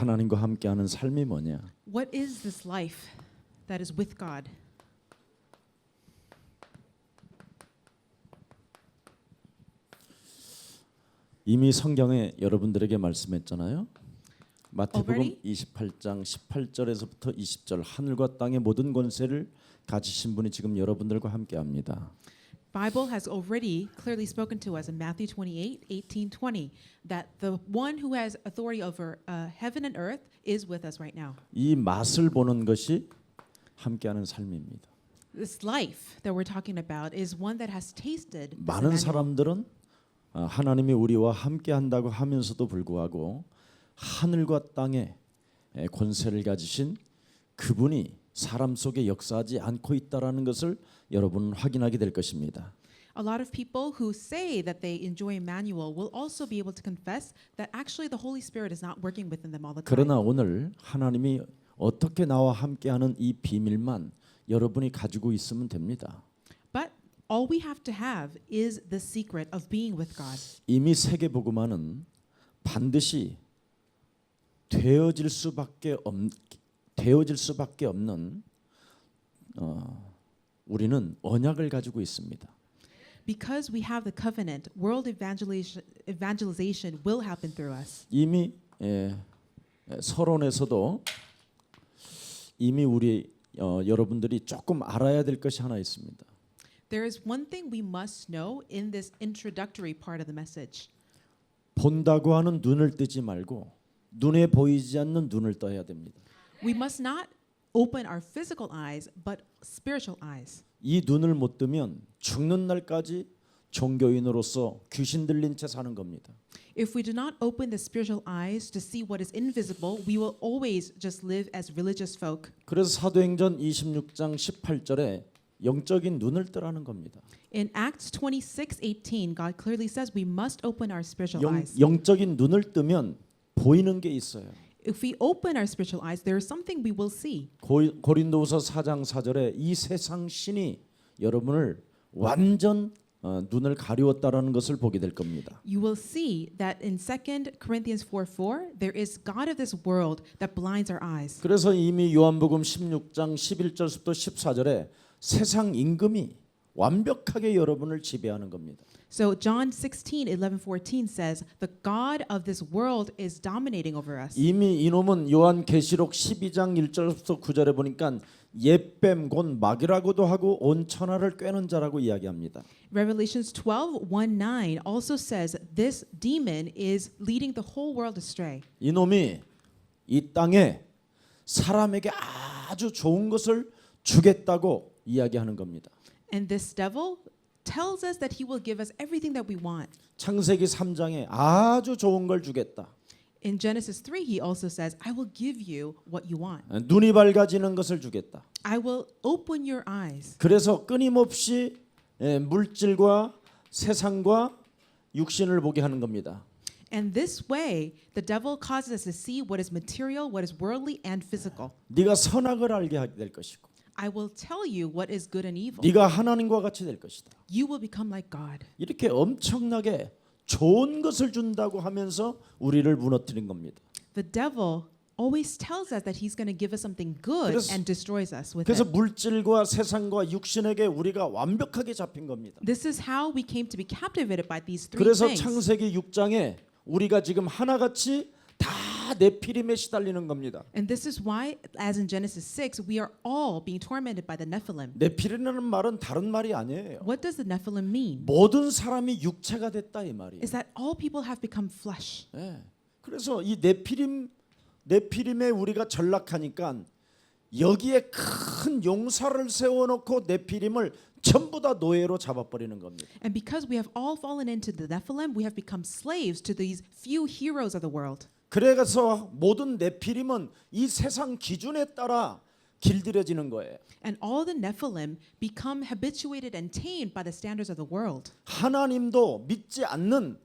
하나님과 함께하는 삶이 뭐냐? What is this life that is with God? 이미 성경에 여러분들에게 말씀했잖아요. 마태복음 Already? 28장 18절에서부터 20절 하늘과 땅의 모든 권세를 가지신 분이 지금 여러분들과 함께합니다. Bible has already clearly spoken to us in Matthew 28, 18, 20 that the one who has authority over heaven and earth is with us right now. 이 맛을 보는 것이 함께하는 삶입니다. This life that we're talking about is one that has tasted this 많은 Emmanuel. 사람들은 하나님이 우리와 함께한다고 하면서도 불구하고 하늘과 땅의 권세를 가지신 그분이 사람 속에 역사하지 않고 있다라는 것을 여러분은 확인하게 될 것입니다. A lot of people who say that they enjoy Emmanuel will also be able to confess that actually the Holy Spirit is not working within them all the time. 그러나 오늘 하나님이 어떻게 나와 함께하는 이 비밀만 여러분이 가지고 있으면 됩니다. But all we have to have is the secret of being with God. 이미 세계복음화는 반드시 되어질 수밖에 없는 우리는 언약을 가지고 있습니다. Because we have the covenant, world evangelization will happen through us. 이미 서론에서도 이미 우리 여러분들이 조금 알아야 될 것이 하나 있습니다. There is one thing we must know in this introductory part of the message. 본다고 하는 눈을 뜨지 말고 눈에 보이지 않는 눈을 떠야 됩니다. We must not open our physical eyes, but spiritual eyes. 이 눈을 못 뜨면 죽는 날까지 종교인으로서 귀신 들린 채 사는 겁니다. If we do not open the spiritual eyes to see what is invisible, we will always just live as religious folk. 그래서 사도행전 26장 18절에 영적인 눈을 뜨라는 겁니다. In Acts 26:18, God clearly says we must open our spiritual eyes. 영적인 눈을 뜨면 보이는 게 있어요. If we open our spiritual eyes, there is something we will see. 고린도후서 4장 4절에 이 세상 신이 여러분을 완전 눈을 가리웠다라는 것을 보게 될 겁니다. You will see that in 2 Corinthians 4:4, there is God of this world that blinds our eyes. 그래서 이미 요한복음 16장 11절부터 14절에 세상 임금이 완벽하게 여러분을 지배하는 겁니다. So John 16:11-14 says, the God of this world is dominating over us. 이미 이놈은 요한계시록 12장 1절부터 9절에 보니까 옛뱀 곧 마귀라고도 하고 온 천하를 꿰는 자라고 이야기합니다. Revelations 12:1-9 also says this demon is leading the whole world astray. 이놈이 이 땅에 사람에게 아주 좋은 것을 주겠다고 이야기하는 겁니다. And this devil tells us that he will give us everything that we want. 창세기 3장에 아주 좋은 걸 주겠다. In Genesis 3, he also says, I will give you what you want. 눈이 밝아지는 것을 주겠다. I will open your eyes. 그래서 끊임없이 물질과 세상과 육신을 보게 하는 겁니다. And this way, the devil causes us to see what is material, what is worldly and physical. 네가 선악을 알게 하게 될 것이고 I will tell you what is good and evil. 네가 하나님과 같이 될 것이다. You will become like God. 이렇게 엄청나게 좋은 것을 준다고 하면서 우리를 무너뜨린 겁니다. The devil always tells us that he's going to give us something good 그래서- and destroys us with 그래서 it. 물질과 세상과 육신에게 우리가 완벽하게 잡힌 겁니다. This is how we came to be captivated by these three 그래서 things. 창세기 6장에 우리가 지금 하나같이 다 네피림에 시달리는 겁니다. And this is why, as in Genesis 6, we are all being tormented by the Nephilim. 네피림이라는 말은 다른 말이 아니에요. What does the Nephilim mean? 모든 사람이 육체가 됐다 이 말이에요. Is that all people have become flesh. 예. 그래서 이 네피림에 우리가 전락하니까 여기에 큰 용사를 세워놓고 네피림을 전부 다 노예로 잡아버리는 겁니다. And because we have all fallen into the Nephilim, we have become slaves to these few heroes of the world. 그래서 모든 네피림은 이 세상 기준에 따라 길들여지는 거예요. And all the Nephilim become habituated and tamed by the standards of the world. 하나님도 믿지 않는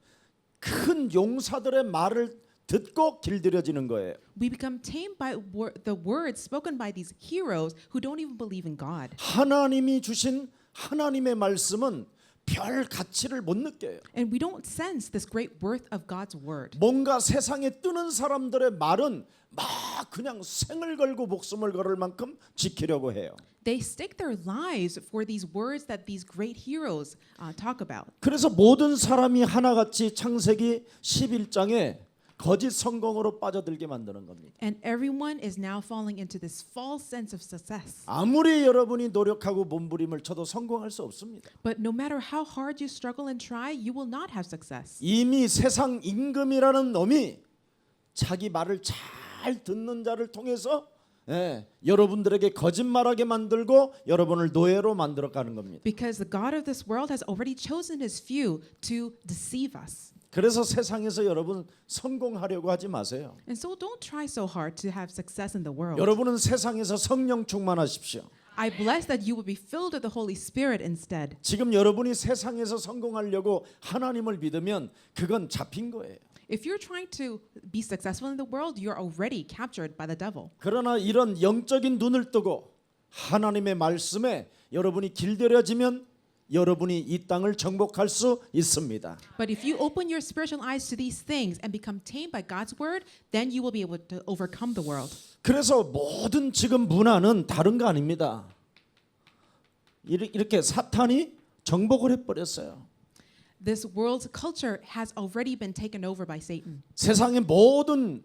큰 용사들의 말을 듣고 길들여지는 거예요. We become tamed by the words spoken by these heroes who don't even believe in God. 하나님이 주신 하나님의 말씀은 별 가치를 못 느껴요. And we don't sense this great worth of God's word. 뭔가 세상에 뜨는 사람들의 말은 막 그냥 생을 걸고 목숨을 걸을 만큼 지키려고 해요. They stake their lives for these words that these great heroes talk about. 그래서 모든 사람이 하나같이 창세기 11장에 거짓 성공으로 빠져들게 만드는 겁니다. And everyone is now falling into this false sense of success. 아무리 여러분이 노력하고 몸부림을 쳐도 성공할 수 없습니다. But no matter how hard you struggle and try, you will not have success. 이미 세상 임금이라는 놈이 자기 말을 잘 듣는 자를 통해서 여러분들에게 거짓말하게 만들고 여러분을 노예로 만들어 가는 겁니다. Because the God of this world has already chosen his few to deceive us. 그래서 세상에서 여러분 성공하려고 하지 마세요. And so don't try so hard to have success in the world. 여러분은 세상에서 성령 충만하십시오. I bless that you will be filled with the Holy Spirit instead. 지금 여러분이 세상에서 성공하려고 하나님을 믿으면 그건 잡힌 거예요. If you're trying to be successful in the world, you're already captured by the devil. 그러나 이런 영적인 눈을 뜨고 하나님의 말씀에 여러분이 길들여지면 여러분이 이 땅을 정복할 수 있습니다. But if you open your spiritual eyes to these things and become tamed by God's word, then you will be able to overcome the world. 그래서 모든 지금 문화는 다른 거 아닙니다. 이렇게 사탄이 정복을 해버렸어요. This world's culture has already been taken over by Satan. 세상의 모든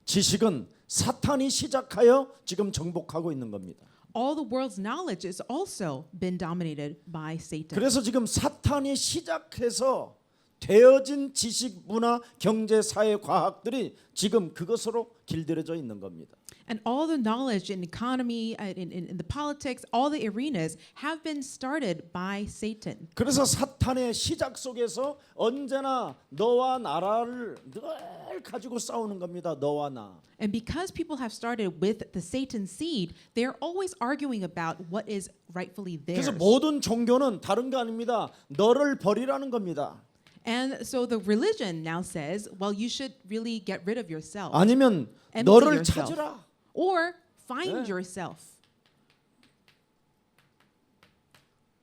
지식은 사탄이 시작하여 지금 정복하고 있는 겁니다. All the world's knowledge has also been dominated by Satan. 그래서 지금 사탄이 시작해서 되어진 지식, 문화, 경제, 사회, 과학들이 지금 그것으로 길들여져 있는 겁니다. And all the knowledge in economy, in the politics, all the arenas have been started by Satan. 그래서 사탄의 시작 속에서 언제나 너와 나라를 늘 가지고 싸우는 겁니다. 너와 나. And because people have started with the Satan seed, they're always arguing about what is rightfully theirs. 그래서 모든 종교는 다른 거 아닙니다. 너를 버리라는 겁니다. And so the religion now says, well, you should really get rid of yourself. 아니면 Empty 너를 yourself. 찾으라. Or find 네. yourself.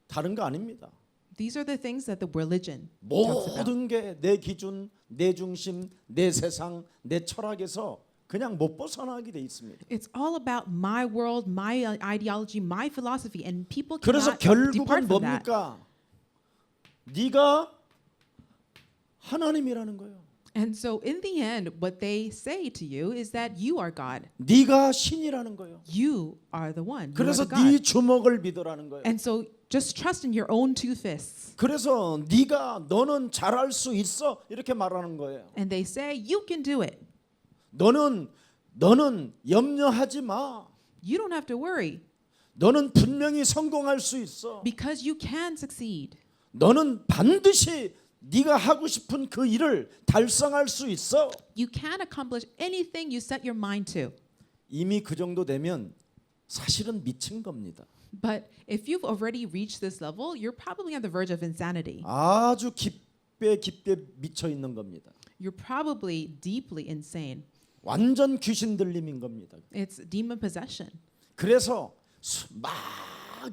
다른 거 아닙니다. These are the things that the religion talks about. 모든 게 내 기준, 내 중심, 내 세상, 내 철학에서 그냥 못 벗어나게 돼 있습니다. It's all about my world, my ideology, my philosophy, and people 그래서 cannot depart 결국은 from that. 뭡니까? 네가 하나님이라는 거예요. And so in the end, what they say to you is that you are God. 네가 신이라는 거예요. You are the one. You are 그래서 the God. 네 주먹을 믿으라는 거예요. And so just trust in your own two fists. 그래서 너는 잘할 수 있어 이렇게 말하는 거예요. And they say, you can do it. 너는 염려하지 마. You don't have to worry 너는 분명히 성공할 수 있어. because you can succeed. 너는 반드시 네가 하고 싶은 그 일을 달성할 수 있어. You can accomplish anything you set your mind to. 이미 그 정도 되면 사실은 미친 겁니다. But if you've already reached this level, you're probably on the verge of insanity. 아주 깊게 미쳐 있는 겁니다. You're probably deeply insane. 완전 귀신 들림인 겁니다. It's demon possession. 그래서 막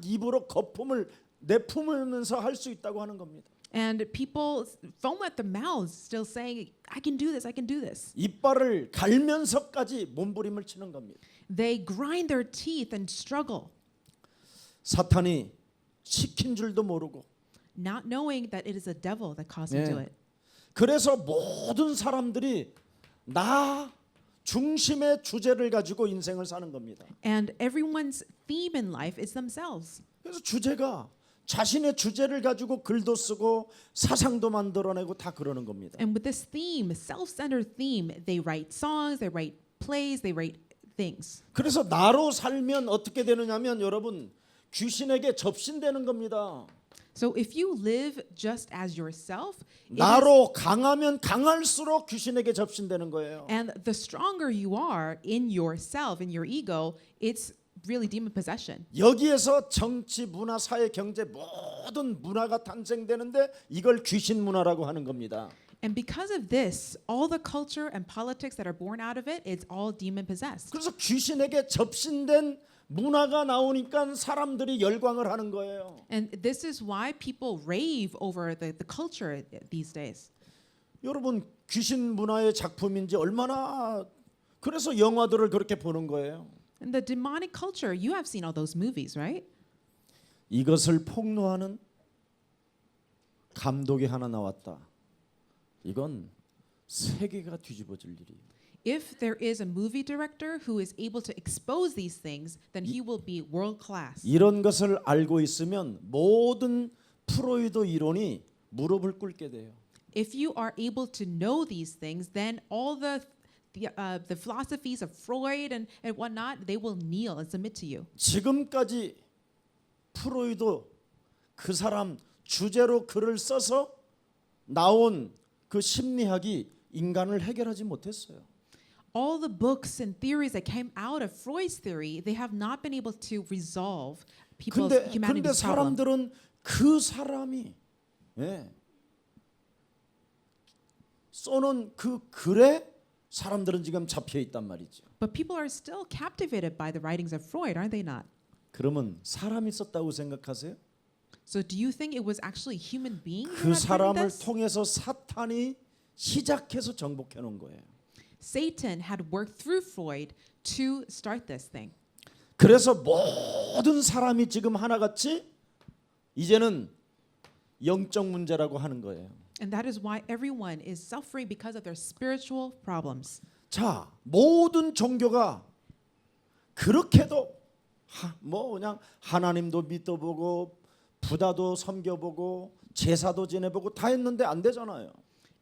입으로 거품을 내뿜으면서 할 수 있다고 하는 겁니다. And people foam at the mouths, still saying, I can do this, I can do this. 이빨을 갈면서까지 몸부림을 치는 겁니다. They grind their teeth and struggle, 사탄이 시킨 줄도 모르고. not knowing that it is a devil that caused them to do it. 그래서 모든 사람들이 나 중심의 주제를 가지고 인생을 사는 겁니다. And everyone's theme in life is themselves. 그래서 주제가 자신의 주제를 가지고 글도 쓰고 사상도 만들어내고 다 그러는 겁니다. And with this theme, self-centered theme, they write songs, they write plays, they write things. 그래서 나로 살면 어떻게 되느냐면 여러분 귀신에게 접신되는 겁니다. So if you live just as yourself, it is, 나로 강하면 강할수록 귀신에게 접신되는 거예요. and the stronger you are in yourself, in your ego, it's really demon possession. 여기에서 정치, 문화, 사회, 경제 모든 문화가 탄생되는데 이걸 귀신 문화라고 하는 겁니다. And because of this, all the culture and politics that are born out of it, it's all demon possessed. 그래서 귀신에게 접신된 문화가 나오니까 사람들이 열광을 하는 거예요. And this is why people rave over the culture these days. 여러분 귀신 문화의 작품인지 얼마나 그래서 영화들을 그렇게 보는 거예요. And the demonic culture, you have seen all those movies, right? 이것을 폭로하는 감독이 하나 나왔다. 이건 세계가 뒤집어질 일이에요. If there is a movie director who is able to expose these things, then he will be world class. 이런 것을 알고 있으면 모든 프로이드 이론이 무릎을 꿇게 돼요. If you are able to know these things, then all the philosophies of Freud and whatnot, they will kneel and submit to you. 지금까지 프로이드 그 사람 주제로 글을 써서 나온 그 심리학이 인간을 해결하지 못했어요. All the books and theories that came out of Freud's theory, they have not been able to resolve people's 근데 humanity's problem. 사람들은 그 사람이 써놓은 그 글에 사람들은 지금 잡혀 있단 말이죠. But people are still captivated by the writings of Freud, aren't they not? 그러면 사람이 썼다고 생각하세요? So do you think it was actually human beings 그 who had written 사람을 this? 통해서 사탄이 시작해서 정복해 놓은 거예요. Satan had worked through Freud to start this thing. 그래서 모든 사람이 지금 하나같이 이제는 영적 문제라고 하는 거예요. And that is why everyone is suffering because of their spiritual problems. 자, 모든 종교가 그렇게도 뭐 그냥 하나님도 믿어보고 부다도 섬겨보고 제사도 지내보고 다 했는데 안 되잖아요.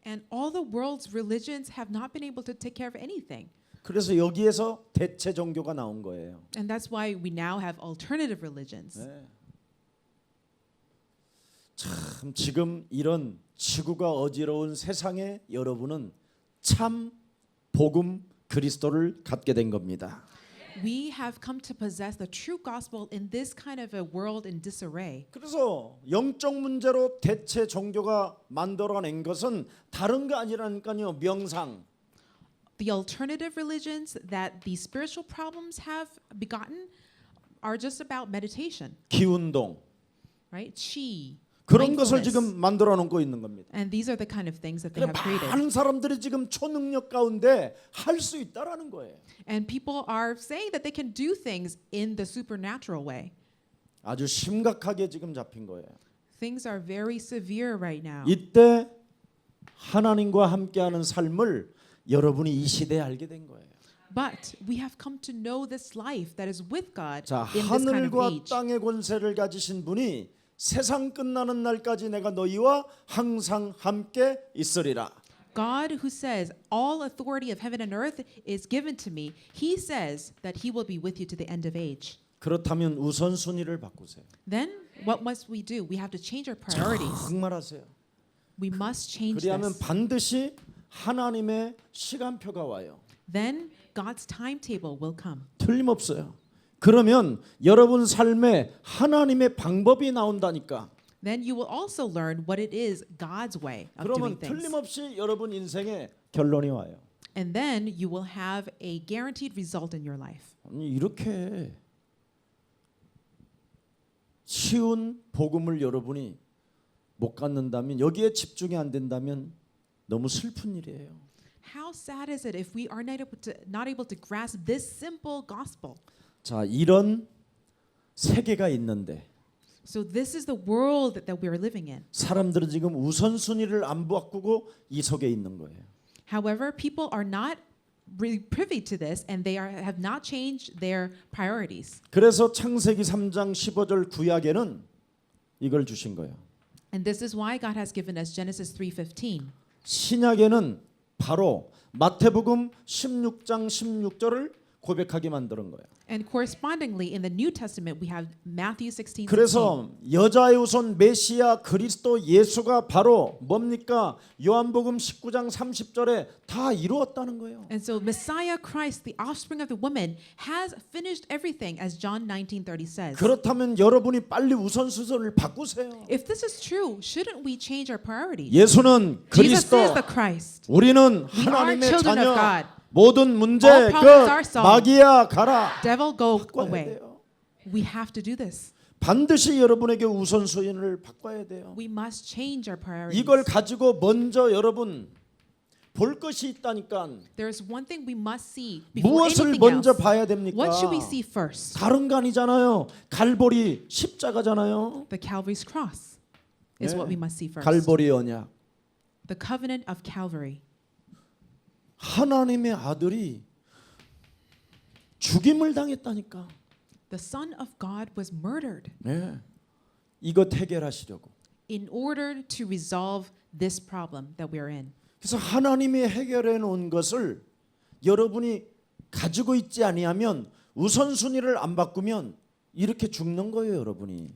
And all the world's religions have not been able to take care of anything. 그래서 여기에서 대체 종교가 나온 거예요. And that's why we now have alternative religions. 네. 참 지금 이런 지구가 어지러운 세상에 여러분은 참 복음 그리스도를 갖게 된 겁니다. We have come to possess the true gospel in this kind of a world in disarray. 그래서 영적 문제로 대체 종교가 만들어낸 것은 다른 게 아니라니까요. 명상. The alternative religions that the spiritual problems have begotten are just about meditation, 기운동. right? Qi, 그런 것을 mindfulness. 지금 만들어 놓고 있는 겁니다. And these are the kind of things that they have created. 많은 사람들이 지금 초능력 가운데 할 수 있다라는 거예요. And people are saying that they can do things in the supernatural way. 아주 심각하게 지금 잡힌 거예요. Things are very severe right now. 이때 하나님과 함께하는 삶을 여러분이 이 시대에 알게 된 거예요. But we have come to know this life that is with God 자, in this kind of 하늘과 age. 땅의 권세를 가지신 분이 세상 끝나는 날까지 내가 너희와 항상 함께 있으리라. God who says all authority of heaven and earth is given to me, he says that he will be with you to the end of age. 그렇다면 우선순위를 바꾸세요. Then what must we do? We have to change our priorities. 정말 하세요. We must change 그리하면 this. 반드시 하나님의 시간표가 와요. Then God's timetable will come. 틀림없어요. 그러면 여러분 삶에 하나님의 방법이 나온다니까. Then you will also learn what it is God's way of 그러면 doing things. 틀림없이 여러분 인생에 결론이 와요. And then you will have a guaranteed result in your life. 아니, 이렇게 쉬운 복음을 여러분이 못 갖는다면 여기에 집중이 안 된다면 너무 슬픈 일이에요. How sad is it if we are not able to grasp this simple gospel? 자, 이런 세계가 있는데 So this is the world that we are living in. 사람들은 지금 우선순위를 안 바꾸고 이 속에 있는 거예요. However, people are not really privy to this and they have not changed their priorities. 그래서 창세기 3장 15절 구약에는 이걸 주신 거예요. And this is why God has given us Genesis 3:15. 신약에는 바로 마태복음 16장 16절을 고백하게 만드는 거예요. And correspondingly in the New Testament we have Matthew 16:16. 그래서 여자의 후손 메시아 그리스도 예수가 바로 뭡니까? 요한복음 19장 30절에 다 이루었다는 거예요. And so Messiah Christ, the offspring of the woman, has finished everything as John 19:30 says. 그렇다면 여러분이 빨리 우선순위를 바꾸세요. If this is true, shouldn't we change our priorities? 예수는 Jesus 그리스도, is the Christ. 우리는 We are 하나님의 children of 자녀. God. 모든 문제 All problems are 끝 solved. 마귀야 가라. Devil, go 바꿔야 away. 돼요. We have to do this. 반드시 여러분에게 우선순위를 바꿔야 돼요. We must change our priorities. 이걸 가지고 먼저 여러분 볼 것이 있다니까. There's one thing we must see before 무엇을 anything 먼저 else. 봐야 됩니까? What should we see first? 다른 거 아니잖아요. 갈보리 십자가잖아요. The Calvary's cross is what we must see first. 갈보리 언약. The covenant of Calvary. 하나님의 아들이 죽임을 당했다니까. The Son of God was murdered 네. 이것 해결하시려고. in order to resolve this problem that we are in. 그래서 하나님이 해결해 놓은 것을 여러분이 가지고 있지 아니하면 우선순위를 안 바꾸면 이렇게 죽는 거예요, 여러분이.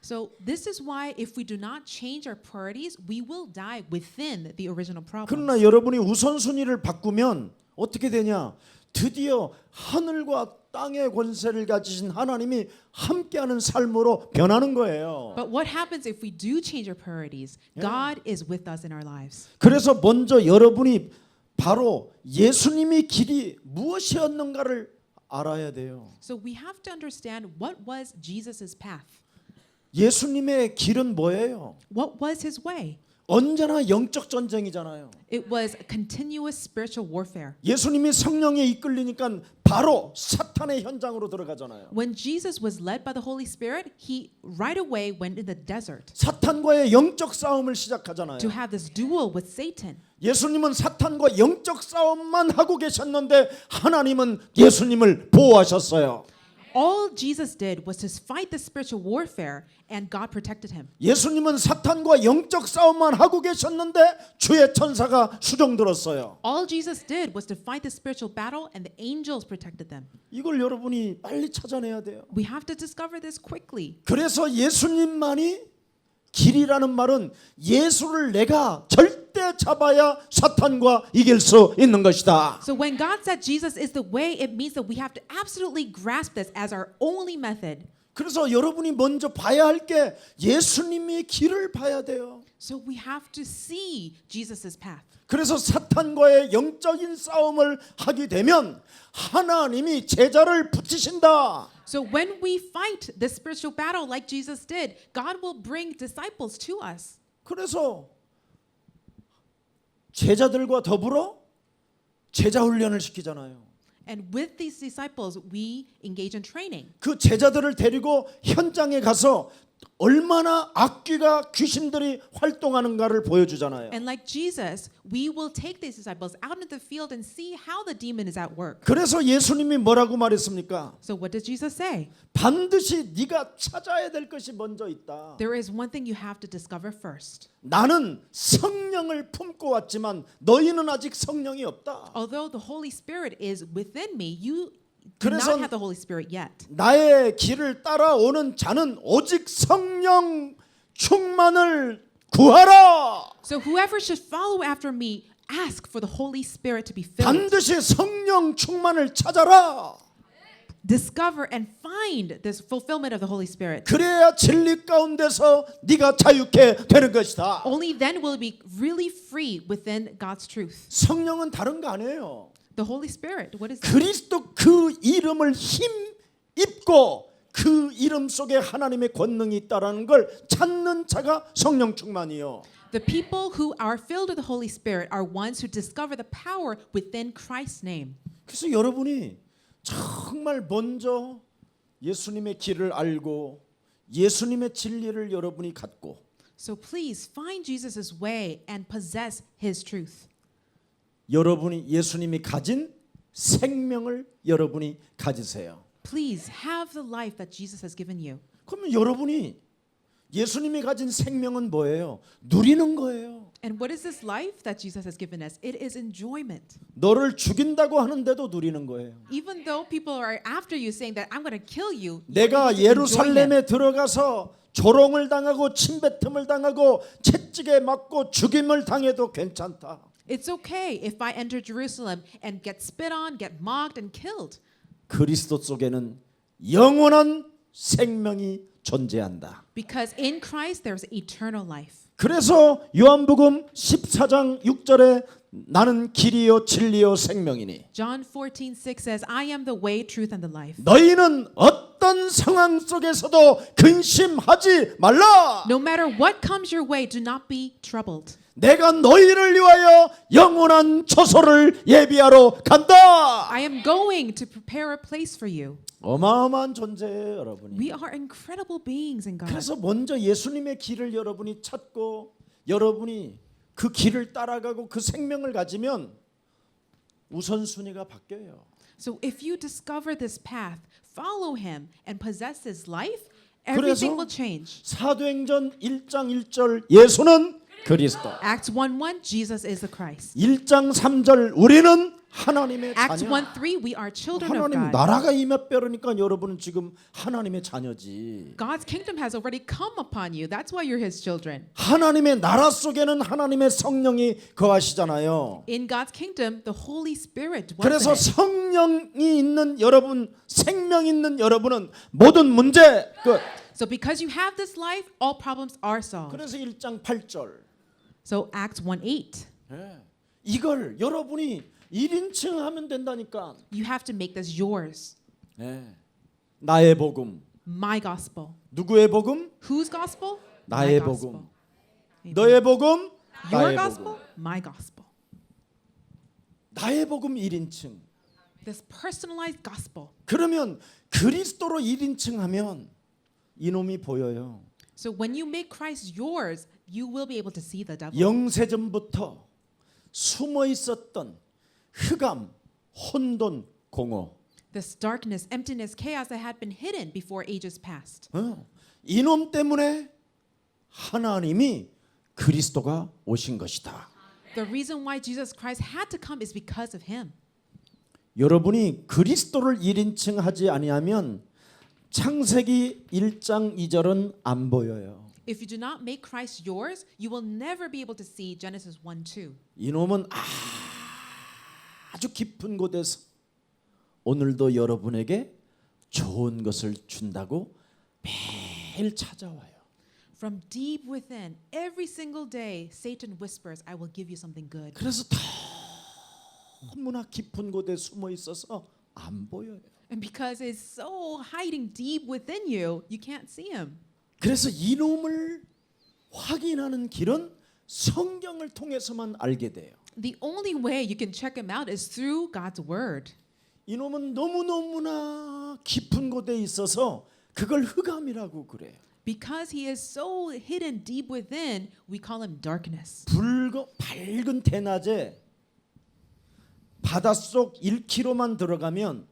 So this is why if we do not change our priorities, we will die within the original problem. 그러나 여러분이 우선순위를 바꾸면 어떻게 되냐? 드디어 하늘과 땅의 권세를 가지신 하나님이 함께하는 삶으로 변하는 거예요. But what happens if we do change our priorities? God is with us in our lives. 그래서 먼저 여러분이 바로 예수님의 길이 무엇이었는가를 알아야 돼요. So we have to understand what was Jesus' path. 예수님의 길은 뭐예요? What was his way? 언제나 영적 전쟁이잖아요. It was continuous spiritual warfare. 예수님이 성령에 이끌리니까 바로 사탄의 현장으로 들어가잖아요. When Jesus was led by the Holy Spirit, he right away went in the desert 사탄과의 영적 싸움을 시작하잖아요. to have this duel with Satan. 예수님은 사탄과 영적 싸움만 하고 계셨는데 하나님은 예수님을 보호하셨어요. All Jesus did was to fight the spiritual warfare, and God protected him. 예수님은 사탄과 영적 싸움만 하고 계셨는데 주의 천사가 수종 들었어요. All Jesus did was to fight the spiritual battle, and the angels protected them. 이걸 여러분이 빨리 찾아내야 돼요. We have to discover this quickly. 그래서 예수님만이 길이라는 말은 예수를 내가 절대 잡아야 사탄과 이길 수 있는 것이다. So when God said Jesus is the way, it means that we have to absolutely grasp this as our only method. 그래서 여러분이 먼저 봐야 할 게 예수님의 길을 봐야 돼요. So we have to see Jesus' path. 그래서 사탄과의 영적인 싸움을 하게 되면 하나님이 제자를 붙이신다. So when we fight the spiritual battle like Jesus did, God will bring disciples to us. 그래서 제자들과 더불어 제자 훈련을 시키잖아요. And with these disciples, we engage in training. 그 제자들을 데리고 현장에 가서 얼마나 악귀가 귀신들이 활동하는가를 보여주잖아요. And like Jesus, we will take these disciples out into the field and see how the demon is at work. 그래서 예수님이 뭐라고 말했습니까? So what does Jesus say? 반드시 네가 찾아야 될 것이 먼저 있다. There is one thing you have to discover first. 나는 성령을 품고 왔지만 너희는 아직 성령이 없다. Although the Holy Spirit is within me, you do 그래서 not have the Holy Spirit yet. 나의 길을 따라오는 자는 오직 성령 충만을 구하라. So whoever should follow after me, ask for the Holy Spirit to be filled. 반드시 성령 충만을 찾아라. Discover and find this fulfillment of the Holy Spirit. 그래야 진리 가운데서 네가 자유케 되는 것이다. Only then will we be really free within God's truth. 성령은 다른 거 아니에요. The Holy Spirit, what is that? 그리스도 그 이름을 힘입고 그 이름 속에 하나님의 권능이 있다라는 걸 찾는 자가 성령 충만이요. The people who are filled with the Holy Spirit are ones who discover the power within Christ's name. 그래서 여러분이 정말 먼저 예수님의 길을 알고 예수님의 진리를 여러분이 갖고 So please find Jesus' way and possess his truth. 여러분이 예수님이 가진 생명을 여러분이 가지세요. Please have the life that Jesus has given you. 그러면 여러분이 예수님이 가진 생명은 뭐예요? 누리는 거예요. And what is this life that Jesus has given us? It is enjoyment. 너를 죽인다고 하는데도 누리는 거예요. Even though people are after you saying that I'm going to kill you, 내가 you need to enjoy him. 예루살렘에 들어가서 조롱을 당하고 침뱉음을 당하고 채찍에 맞고 죽임을 당해도 괜찮다. It's okay if I enter Jerusalem and get spit on, get mocked and killed. 그리스도 속에는 영원한 생명이 존재한다. Because in Christ there's eternal life. 그래서 요한복음 14장 6절에 나는 길이요 진리요 생명이니 John 14:6 says, I am the way, truth, and the life. 너희는 어떤 상황 속에서도 근심하지 말라. No matter what comes your way, do not be troubled. 내가 너희를 위하여 영원한 처소를 예비하러 간다. I am going to prepare a place for you. 어마어마한 존재예요, 여러분이. We are incredible beings in God. 그래서 먼저 예수님의 길을 여러분이 찾고 여러분이 그 길을 따라가고 그 생명을 가지면 우선순위가 바뀌어요. So if you discover this path, follow him and possess his life, 그래서 everything will change. 사도행전 1장 1절 예수는 그리스도. Acts 1:1, Jesus is the Christ. 1장 3절 우리는 하나님의 Acts 자녀. 1:3, we are children of 하나님 God. 나라가 임했다니까 여러분은 지금 하나님의 자녀지. God's kingdom has already come upon you. That's why you're his children. 하나님의 나라 속에는 하나님의 성령이 거하시잖아요. In God's kingdom, the Holy Spirit dwells 그래서 in it. 성령이 있는 여러분, 생명 있는 여러분은 모든 문제 끝. So because you have this life, all problems are solved. 그래서 1장 8절. So Acts 1:8, 이걸 여러분이 1인칭 하면 된다니까. you have to make this yours. 나의 복음. My gospel. 누구의 복음? Whose gospel? 나의 My gospel. 복음. Amen. 너의 복음? Your 나의 gospel? 복음. My gospel. 나의 복음 1인칭. This personalized gospel. 그러면 그리스도로 1인칭 하면 이놈이 보여요. So when you make Christ yours, you will be able to see the devil. 영세전부터 숨어 있었던 흑암, 혼돈, 공허. This darkness, emptiness, chaos that had been hidden before ages past. 이놈 때문에 하나님이 그리스도가 오신 것이다. The reason why Jesus Christ had to come is because of him. 여러분이 그리스도를 1인칭 하지 아니하면 창세기 1장 2절은 안 보여요. If you do not make Christ yours, you will never be able to see Genesis 1:2. 이놈은 아주 깊은 곳에서 오늘도 여러분에게 좋은 것을 준다고 매일 찾아와요. From deep within, every single day, Satan whispers, I will give you something good. 그래서 너무나 깊은 곳에 숨어 있어서 안 보여요. And because it's so hiding deep within you, you can't see him. 그래서 이놈을 확인하는 길은 성경을 통해서만 알게 돼요. The only way you can check him out is through God's word. 이놈은 너무너무나 깊은 곳에 있어서 그걸 흑암이라고 그래요. Because he is so hidden deep within, we call him darkness. 밝은 대낮에 바닷속 1km만 들어가면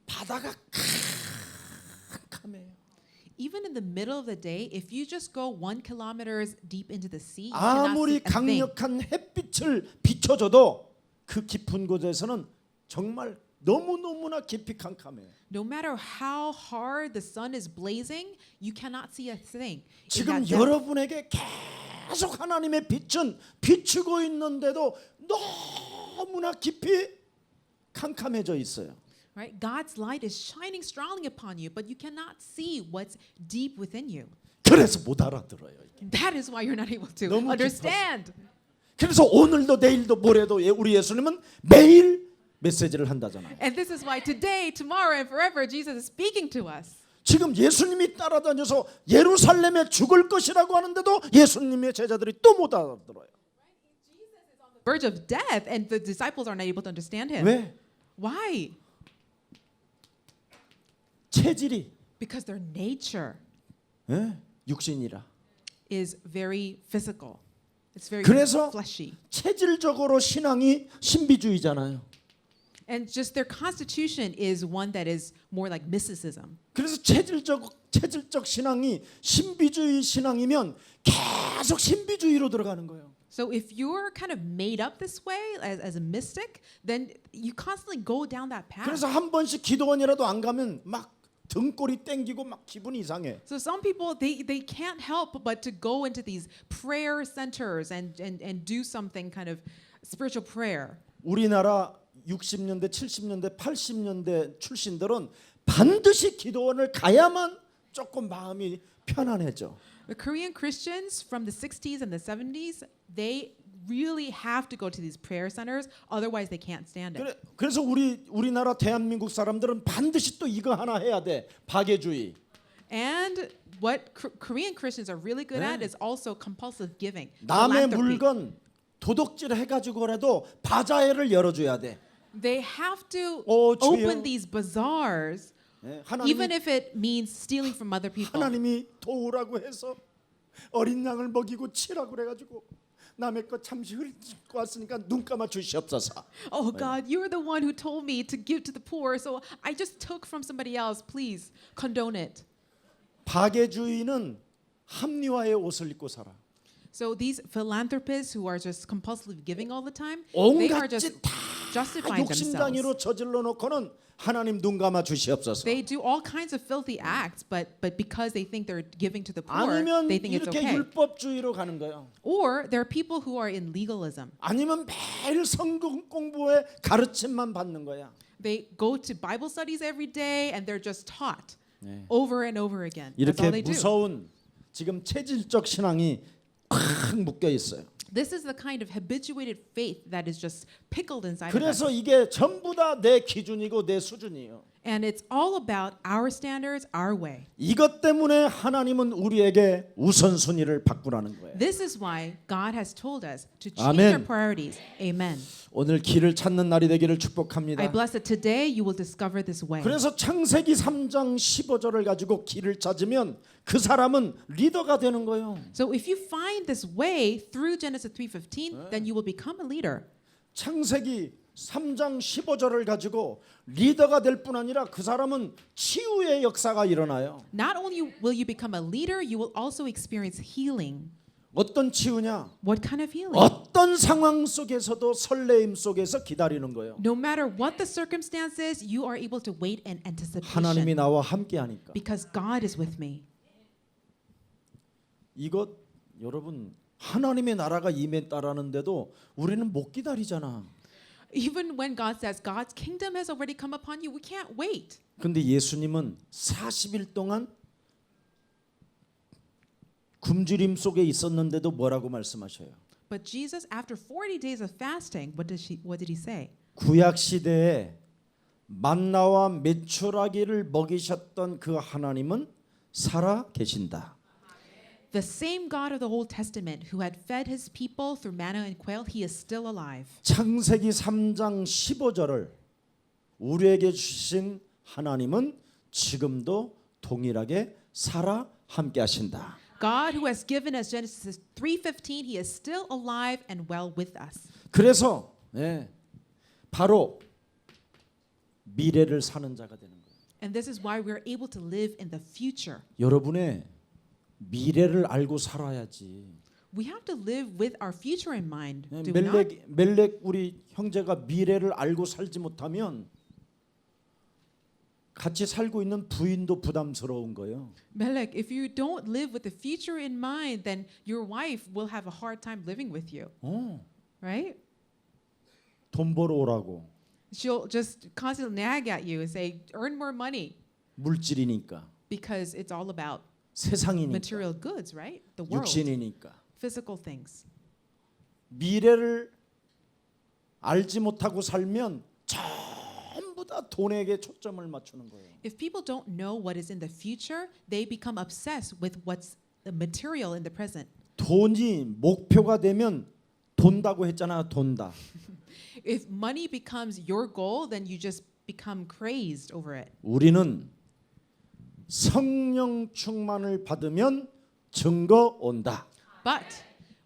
바다가 캄캄해요. Even in the middle of the day, if you just go 1 kilometer deep into the sea, you cannot see 아무리 a thing. 강력한 햇빛을 비춰줘도 그 깊은 곳에서는 정말 너무너무나 깊이 캄캄해요. No matter how hard the sun is blazing, you cannot see a thing. in 지금 that depth. 여러분에게 계속 하나님의 빛은 비추고 있는데도 너무나 깊이 캄캄해져 있어요. Right? God's light is shining strongly upon you, but you cannot see what's deep within you. 그래서 못 알아들어요. 이게. That is why you're not able to 너무 understand. 그래서 오늘도 내일도 모레도 우리 예수님은 매일 메시지를 한다잖아요. And this is why today, tomorrow, and forever, Jesus is speaking to us. 지금 예수님이 따라다녀서 예루살렘에 죽을 것이라고 하는데도 예수님의 제자들이 또 못 알아들어요. Verge of death, and the disciples are not able to understand him. 왜? Why? 체질이 Because their nature 육신이라. is very physical. It's very 그래서 fleshy. 체질적으로 신앙이 신비주의잖아요. And just their constitution is one that is more like mysticism. 그래서 체질적 신앙이 신비주의 신앙이면 계속 신비주의로 들어가는 거예요. So if you're kind of made up this way as a mystic, then you constantly go down that path. 그래서 한 번씩 기도원이라도 안 가면 막 등골이 땡기고 막 기분이 이상해. So some people they can't help but to go into these prayer centers and do something kind of spiritual prayer. 우리나라 60년대, 70년대, 80년대 출신들은 반드시 기도원을 가야만 조금 마음이 편안해져. The Korean Christians from the 60s and the 70s, they really have to go to these prayer centers, otherwise they can't stand it. 그래서 우리나라 대한민국 사람들은 반드시 또 이거 하나 해야 돼. 박애주의. And what Korean Christians are really good at is also compulsive giving. 남의 philanthropy. 물건 도둑질 해가지고라도 바자회를 열어줘야 돼. They have to 주여. open these bazaars, 예, even 하나님이, if it means stealing from other people. 하나님이 도우라고 해서 어린 양을 먹이고 치라고 그래가지고 남의 것 잠시 훑고 왔으니까 눈 감아 주시옵소서. Oh God, you're the one who told me to give to the poor, so I just took from somebody else. Please condone it. 박애주의는 합리화의 옷을 입고 살아. So these philanthropists who are just compulsively giving all the time, they are 온갖 just 짓 다 justifying themselves. 욕심장애로 저질러 놓고는 하나님 눈 감아 주시옵소서. They do all kinds of filthy acts, but because they think they're giving to the poor, 아니면 they think it's 이렇게 okay. 율법주의로 가는 거예요. Or there are people who are in legalism. 아니면 매일 성경 공부에 가르침만 받는 거야. They go to Bible studies every day and they're just taught 네. over and over again. That's 이렇게 all they do. 무서운 지금 체질적 신앙이 꽉 묶여 있어요. This is the kind of habituated faith that is just pickled inside of 그래서 us. 이게 전부 다 내 기준이고 내 수준이에요. And it's all about our standards, our way. 이것 때문에 하나님은 우리에게 우선순위를 바꾸라는 거예요. This is why God has told us to change 아멘. our priorities. Amen. 오늘 길을 찾는 날이 되기를 I 축복합니다. bless that today you will discover this way. 그래서 창세기 3장 15절을 가지고 길을 찾으면 그 사람은 리더가 되는 거예요. So if you find this way through Genesis 3:15, then you will become a leader. 창세기 3장 15절을 가지고 리더가 될 뿐 아니라 그 사람은 치유의 역사가 일어나요. Not only will you become a leader, you will also experience healing. 어떤 치유냐? What kind of healing? 어떤 상황 속에서도 설레임 속에서 기다리는 거예요. No matter what the circumstances, you are able to wait in 하나님이 anticipation 나와 함께 하니까. because God is with me. 이것 여러분 하나님의 나라가 임했다라는데도 우리는 못 기다리잖아. Even when God says God's kingdom has already come upon you, we can't wait. 근데 예수님은 40일 동안 굶주림 속에 있었는데도 뭐라고 말씀하셔요? But Jesus, after 40 days of fasting, what did he say? 구약 시대에 만나와 메추라기를 먹이셨던 그 하나님은 살아 계신다. The same God of the Old Testament who had fed his people through manna and quail, he is still alive. 창세기 3장 15절을 우리에게 주신 하나님은 지금도 동일하게 살아 함께 하신다. God who has given us Genesis 3:15, he is still alive and well with us. 그래서 바로 미래를 사는 자가 되는 거예요. And this is why we're able to live in the future. 여러분의 미래를 알고 살아야지. We have to live with our future in mind. Do we not? 멜렉 우리 형제가 미래를 알고 살지 못하면 같이 살고 있는 부인도 부담스러운 거예요. Melech, if you don't live with the future in mind, then your wife will have a hard time living with you, right? 돈 벌어오라고. She'll just constantly nag at you and say, "Earn more money," 물질이니까. because it's all about 세상이니까. material goods, right? The world, 육신이니까. physical things. 미래를 알지 못하고 살면 전부 다 돈에게 초점을 맞추는 거예요. If people don't know what is in the future, they become obsessed with what's the material in the present. 돈이 목표가 되면 돈다고 했잖아. 돈다. If money becomes your goal, then you just become crazed over it. 우리는 성령 충만을 받으면 증거 온다. But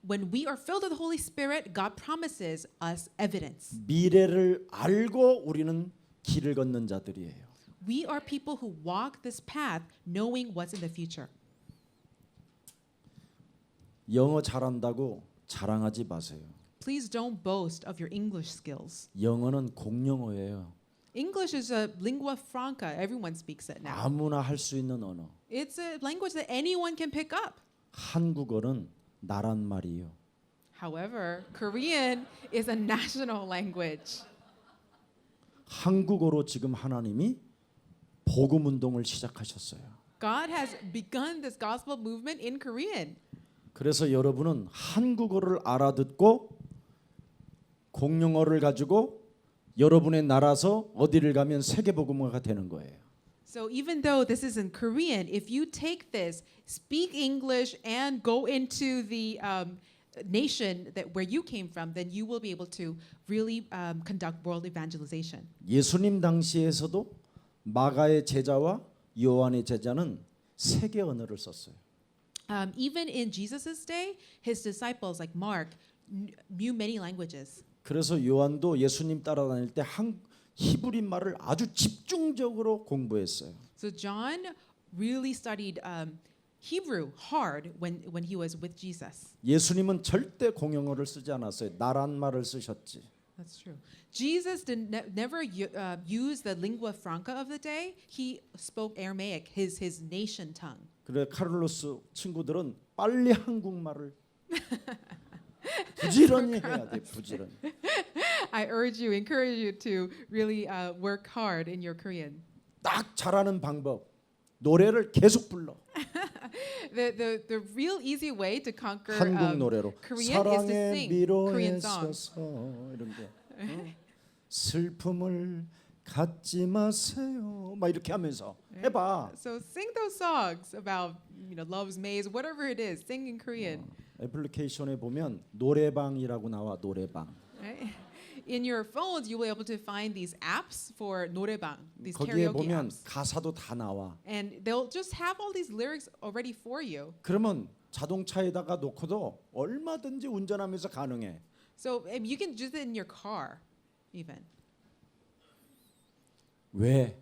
when we are filled with the Holy Spirit, God promises us evidence. 미래를 알고 우리는 길을 걷는 자들이에요. We are people who walk this path knowing what's in the future. 영어 잘한다고 자랑하지 마세요. Please don't boast of your English skills. 영어는 공용어예요. English is a lingua franca. Everyone speaks it now. 아무나 할 수 있는 언어. It's a language that anyone can pick up. 한국어는 나란 말이에요. However, Korean is a national language. 한국어로 지금 하나님이 복음 운동을 시작하셨어요. God has begun this gospel movement in Korean. 그래서 여러분은 한국어를 알아듣고 공용어를 가지고 여러분의 나라서 어디를 가면 세계복음화가 되는 거예요. So even though this is in Korean, if you take this, speak English, and go into the nation that where you came from, then you will be able to really conduct world evangelization. 예수님 당시에서도 마가의 제자와 요한의 제자는 세계 언어를 썼어요. Even in Jesus's day, his disciples like Mark knew many languages. 그래서 요한도 예수님 따라다닐 때 히브리 말을 아주 집중적으로 공부했어요. So John really studied Hebrew hard when he was with Jesus. 예수님은 절대 공용어를 쓰지 않았어요. 나란 말을 쓰셨지. That's true. Jesus never used the lingua franca of the day. He spoke Aramaic, his nation tongue. 그래 카를로스 친구들은 빨리 한국말을 부지런히 해야 돼. 부지런히. I encourage you to really work hard in your Korean. 딱 잘하는 방법. 노래를 계속 불러. The real easy way to conquer 한국 노래로 Korean is to 사랑의 sing 미로에 Korean songs. 서서 이런 게 슬픔을 갖지 마세요. 막 이렇게 하면서 해봐. So sing those songs about love's maze, whatever it is. Sing in Korean. 애플리케이션에 보면 노래방이라고 나와 노래방. Right? In your phones, you will be able to find these apps for 노래방, these 거기에 karaoke 보면 apps, 가사도 다 나와. and they'll just have all these lyrics already for you. 그러면 자동차에다가 놓고도 얼마든지 운전하면서 가능해. So you can do it in your car, even. 왜?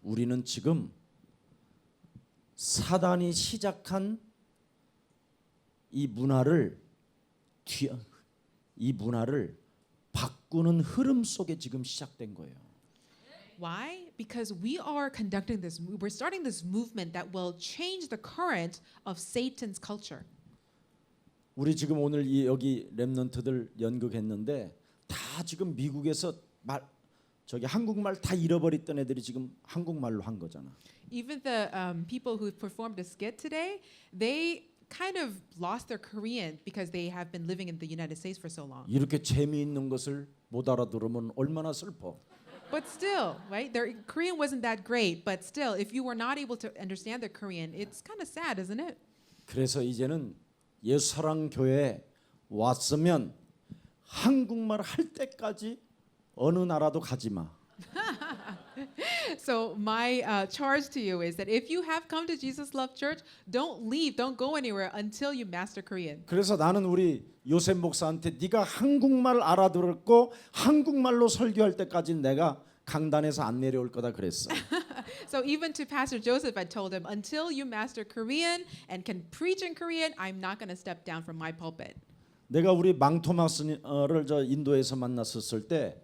우리는 지금 사단이 시작한 이 문화를 바꾸는 흐름 속에 지금 시작된 거예요. Why? Because we're starting this movement that will change the current of Satan's culture. 우리 지금 오늘 여기 렘넌트들 연극했는데 다 지금 미국에서 한국말 다 잃어버렸던 애들이 지금 한국말로 한 거잖아. Even the people who performed the skit today, they kind of lost their Korean because they have been living in the United States for so long. 이렇게 재미있는 것을 못 알아들으면 얼마나 슬퍼. But still, right? Their Korean wasn't that great, but still, if you were not able to understand their Korean, it's kind of sad, isn't it? 그래서 이제는 예수사랑 교회에 왔으면 한국말 할 때까지 어느 나라도 가지 마. So my charge to you is that if you have come to Jesus Love Church, don't leave, don't go anywhere until you master Korean. 그래서 나는 우리 요셉 목사한테 네가 한국말 알아들었고 한국말로 설교할 때까지 내가 강단에서 안 내려올 거다 그랬어. So even to Pastor Joseph, I told him, until you master Korean and can preach in Korean, I'm not going to step down from my pulpit. 내가 우리 망토마스를 저 인도에서 만났었을 때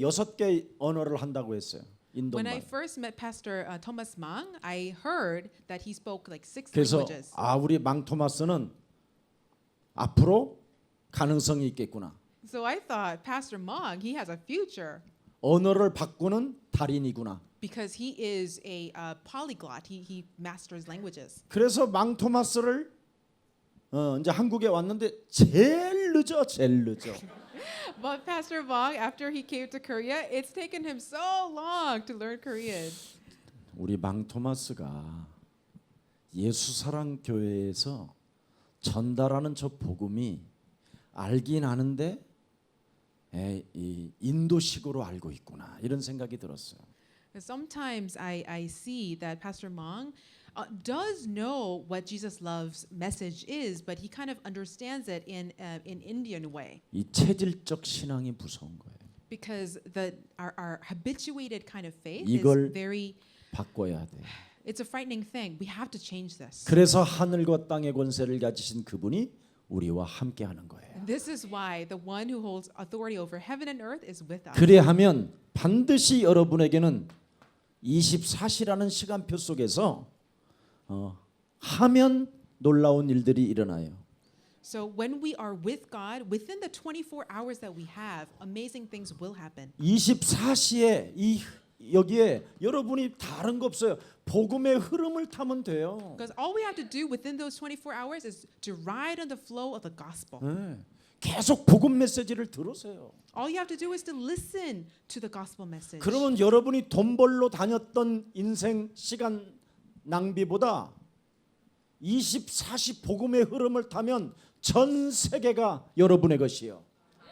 여섯 개 언어를 한다고 했어요. When I 인도말. first met Pastor Thomas Mang, I heard that he spoke like 6 그래서 languages. 우리 망토마스는 앞으로 가능성이 있겠구나. So I thought Pastor Mang, he has a future 언어를 바꾸는 달인이구나. because he is a polyglot. He masters languages. 그래서 망토마스를 이제 한국에 왔는데 제일 늦어. But Pastor Mang, after he came to Korea, it's taken him so long to learn Korean. 우리 망토마스가 예수사랑 교회에서 전달하는 저 복음이 알긴 아는데 이 인도식으로 알고 있구나 이런 생각이 들었어요. Sometimes I see that Pastor Mang does know what Jesus loves message is, but he kind of understands it in Indian way. 이 체질적 신앙이 무서운 거예요. Because our habituated kind of faith 이걸 is very, 바꿔야 돼. it's a frightening thing. We have to change this. 그래서 하늘과 땅의 권세를 가지신 그분이 우리와 함께하는 거예요. And this is why the one who holds authority over heaven and earth is with us. 그래야하면 반드시 여러분에게는 24시라는 시간표 속에서 하면 놀라운 일들이 일어나요. So when we are with God, within the 24 hours that we have, amazing things will happen. 24시에 이 여기에 여러분이 다른 거 없어요. 복음의 흐름을 타면 돼요. Because all we have to do within those 24 hours is to ride on the flow of the gospel. 네. 계속 복음 메시지를 들으세요. All you have to do is to listen to the gospel message. 그러면 여러분이 돈 벌러 다녔던 인생 시간 낭비보다 20, 40 복음의 흐름을 타면 전 세계가 여러분의 것이요.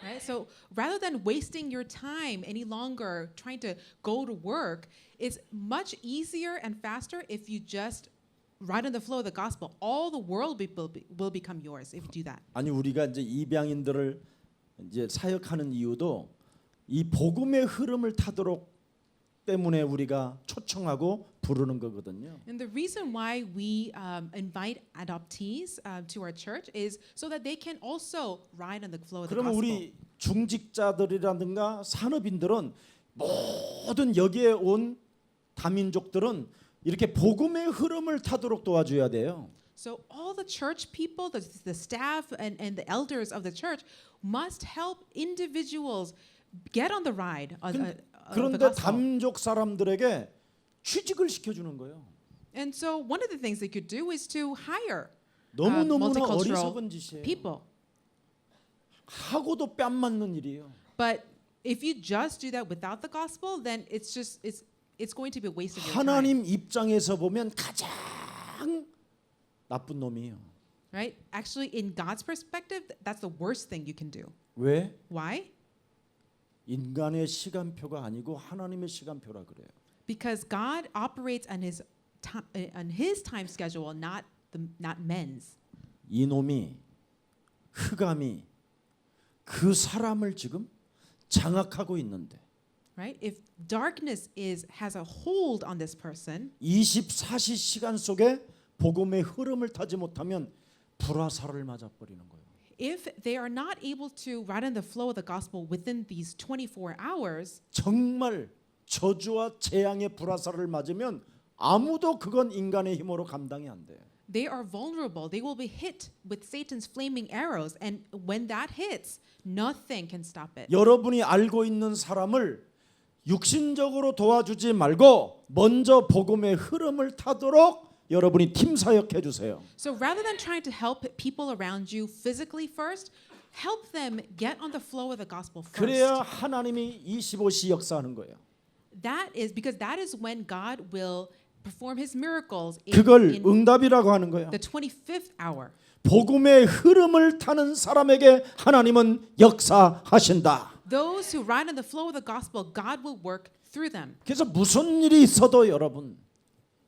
Right? So rather than wasting your time any longer trying to go to work, it's much easier and faster if you just ride on the flow of the gospel. All the world will become yours if you do that. 아니 우리가 이제 입양인들을 이제 사역하는 이유도 이 복음의 흐름을 타도록 때문에 우리가 초청하고 부르는 거거든요. And the reason why we invite adoptees to our church is so that they can also ride on the flow of the 그러면 gospel. 우리 중직자들이라든가 산업인들은 모든 여기에 온 다민족들은 이렇게 복음의 흐름을 타도록 도와줘야 돼요. So all the church people, the staff and the elders of the church must help individuals get on the ride of the 그런데 gospel. 다민족 사람들에게 취직을 시켜주는 거예요. And so one of the things they could do is to hire 너무너무나 multicultural 어리석은 짓이에요. people. 하고도 뺨 맞는 일이에요. But if you just do that without the gospel, then it's going to be a waste of your time. 하나님 입장에서 보면 가장 나쁜 놈이에요. Right? Actually, in God's perspective, that's the worst thing you can do. 왜? Why? 인간의 시간표가 아니고 하나님의 시간표라 그래요. Because God operates on His time schedule, not men's. 이놈이 흑암이 그 사람을 지금 장악하고 있는데 Right? If darkness has a hold on this person, 24시간 속에 복음의 흐름을 타지 못하면 불화살을 맞아 버리는 거예요. if they are not able to ride in the flow of the gospel within these 24 hours, 정말 저주와 재앙의 불화살을 맞으면 아무도 그건 인간의 힘으로 감당이 안 돼요. they are vulnerable. They will be hit with Satan's flaming arrows, and when that hits, nothing can stop it. 여러분이 알고 있는 사람을 육신적으로 도와주지 말고 먼저 복음의 흐름을 타도록 여러분이 팀 사역해 주세요. So rather than trying to help people around you physically first, help them get on the flow of the gospel first. 그래야 하나님이 25시 역사하는 거예요. That is because that is when God will perform His miracles 그걸 in 응답이라고 하는 거예요. the 25th hour. 복음의 흐름을 타는 사람에게 하나님은 역사하신다. Those who ride on the flow of the gospel, God will work through them. 그래서 무슨 일이 있어도 여러분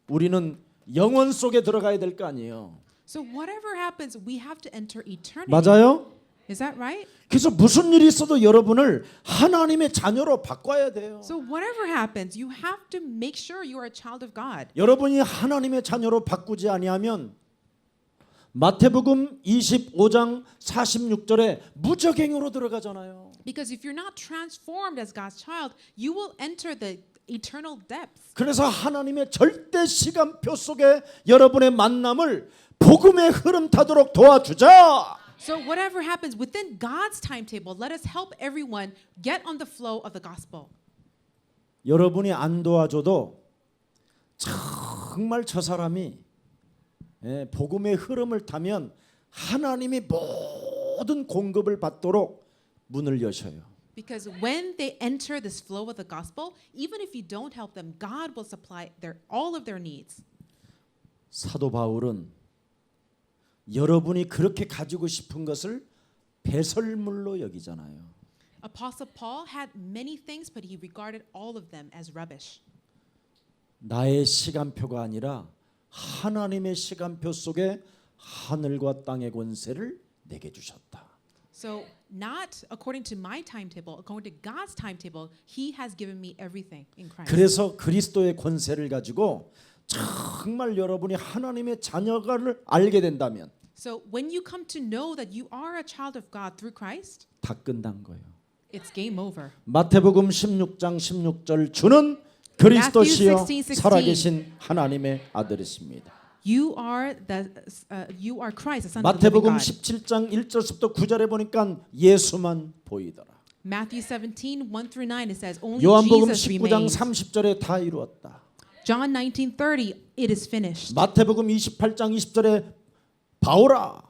우리는 영원 속에 들어가야 될 거 아니에요. So whatever happens, we have to enter eternity. 맞아요? Is that right? 그래서 무슨 일이 있어도 여러분을 하나님의 자녀로 바꿔야 돼요. So whatever happens, you have to make sure you are a child of God. 여러분이 하나님의 자녀로 바꾸지 아니하면 마태복음 25장 46절에 무적행으로 들어가잖아요. Because if you're not transformed as God's child, you will enter the eternal depths. 그래서 하나님의 절대 시간표 속에 여러분의 만남을 복음의 흐름 타도록 도와주자. So whatever happens within God's timetable, let us help everyone get on the flow of the gospel. 여러분이 안 도와줘도 정말 저 사람이 복음의 흐름을 타면 하나님이 모든 공급을 받도록 문을 여셔요. Because when they enter this flow of the gospel, even if you don't help them, God will supply all of their needs. 사도 바울은 여러분이 그렇게 가지고 싶은 것을 배설물로 여기잖아요. Apostle Paul had many things, but he regarded all of them as rubbish. 나의 시간표가 아니라 하나님의 시간표 속에 하늘과 땅의 권세를 내게 주셨다. So not according to my timetable, according to God's timetable, He has given me everything in Christ. 그래서 그리스도의 권세를 가지고 정말 여러분이 하나님의 자녀가를 알게 된다면 So when you come to know that you are a child of God through Christ, 다 끝난 거예요. it's game over. 마태복음 16장 16절 주는 그리스도시요 Matthew 16:16. 살아계신 하나님의 아들이십니다. You are Christ, the Son of the living 마태복음 God. 17장 1절부터 9절에 보니까 예수만 보이더라. Matthew 17, 1 through 9, it says, only 요한복음 Jesus 19장 remains. 30절에 다 이루었다. John 19:30, it is finished. 마태복음 28장 20절에 바오라,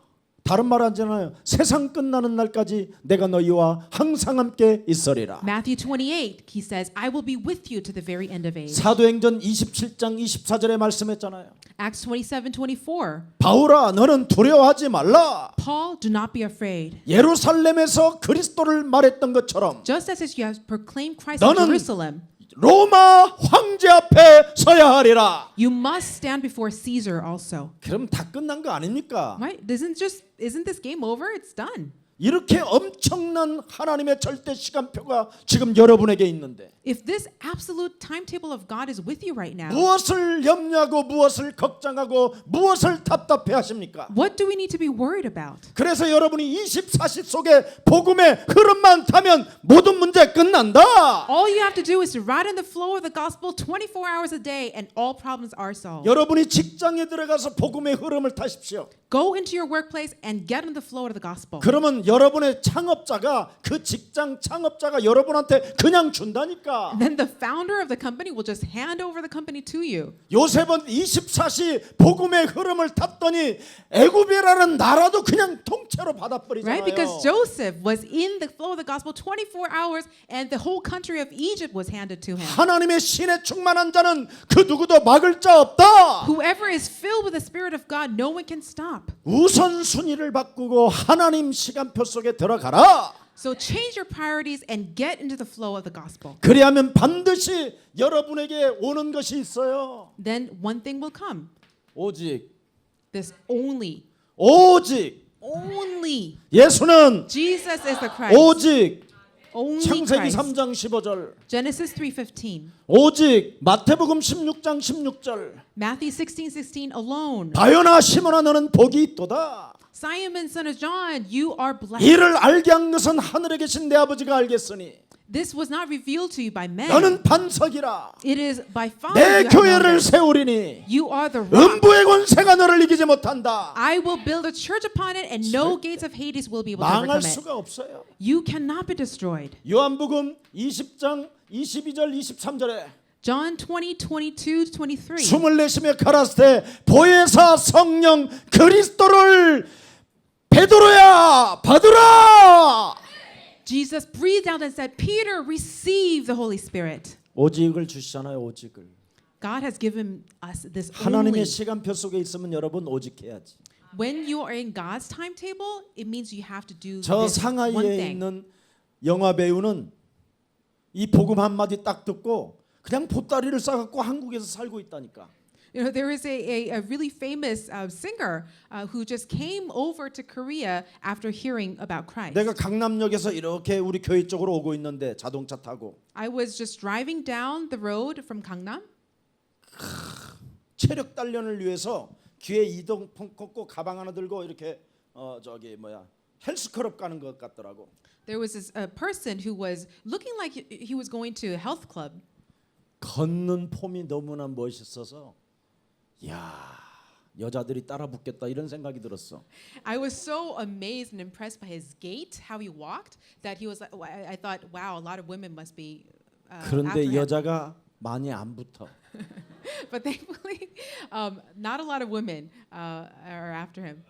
다른 말 하잖아요. 세상 끝나는 날까지 내가 너희와 항상 함께 있으리라. Matthew 28, he says, I will be with you to the very end of age. 사도행전 27장 24절에 말씀했잖아요. Acts 27:24, 바오라, 너는 두려워하지 말라. Paul, do not be afraid. 예루살렘에서 그리스도를 말했던 것처럼 Just as you have proclaimed Christ in 너는 Jerusalem, 로마 황제 앞에 서야 하리라. you must stand before Caesar also. 그럼 다 끝난 거 아닙니까? Right? Isn't this game over? It's done. 이렇게 엄청난 하나님의 절대 시간표가 지금 여러분에게 있는데 If this absolute timetable of God is with you right now, 무엇을 염려하고 무엇을 걱정하고 무엇을 답답해 하십니까? what do we need to be worried about? 그래서 여러분이 24시 속에 복음의 흐름만 타면 모든 문제 끝난다. All you have to do is to ride in the flow of the gospel 24 hours a day and all problems are solved. 여러분이 직장에 들어가서 복음의 흐름을 타십시오. Go into your workplace and get in the flow of the gospel. 그러면 여러분의 창업자가 그 직장 창업자가 여러분한테 그냥 준다니까. Then the founder of the company will just hand over the company to you. 요셉은 24시 복음의 흐름을 탔더니 애굽이라는 나라도 그냥 통째로 받아버리잖아요. Right? Because Joseph was in the flow of the gospel 24 hours and the whole country of Egypt was handed to him. 하나님의 신에 충만한 자는 그 누구도 막을 자 없다. Whoever is filled with the Spirit of God, no one can stop. 우선순위를 바꾸고 하나님 시간표 속에 들어가라. So change your priorities and get into the flow of the gospel. 그리하면 반드시 여러분에게 오는 것이 있어요. Then one thing will come. 오직 This only 예수는 Jesus is the Christ. 오직 Only 창세기 Christ. 3장 15절 Genesis 3:15. 오직 마태복음 16장 16절 Matthew 16:16 alone. 바요나 시몬아 너는 복이 있도다. Simon, son of John, you are blessed. 이를 알게 한 것은 하늘에 계신 내 아버지가 알겠으니 This was not revealed to you by men. 너는 반석이라 It is by Father 내 you have known 교회를 this. 세우리니 You are the rock. 음부의 권세가 너를 이기지 못한다. I will build a church upon it and no gates of Hades will be able to 망할 overcome it. 수가 없어요. You cannot be destroyed. 요한복음 20장 22절 23절에 John 20:22-23. 숨을 내쉬며 가라사대 보혜사 성령 그리스도를 베드로야 받으라. Jesus breathed out and said, Peter, receive the Holy Spirit. 오직을 주시잖아요. 오직을. God has given us this 하나님의 only. 시간표 속에 있으면 여러분 오직해야지. When you are in God's timetable, it means you have to do 저 this one 상하이에 thing. 있는 영화 배우는 이 복음 한마디 딱 듣고 그냥 보따리를 싸갖고 한국에서 살고 있다니까. You know, there is a really famous singer who just came over to Korea after hearing about Christ. 내가 강남역에서 이렇게 우리 교회 쪽으로 오고 있는데 자동차 타고 I was just driving down the road from Gangnam. 체력 단련을 위해서 귀에 이동폰 꽂고 가방 하나 들고 이렇게 헬스클럽 가는 것 같더라고. There was this person who was looking like he was going to a health club. 걷는 폼이 너무나 멋있어서 야 여자들이 따라 붙겠다 이런 생각이 들었어. I was so amazed and impressed by his gait, how he walked, that he was. I thought, wow, a lot of women must be. After 그런데 him. 여자가 많이 안 붙어. But thankfully, not a lot of women are after him.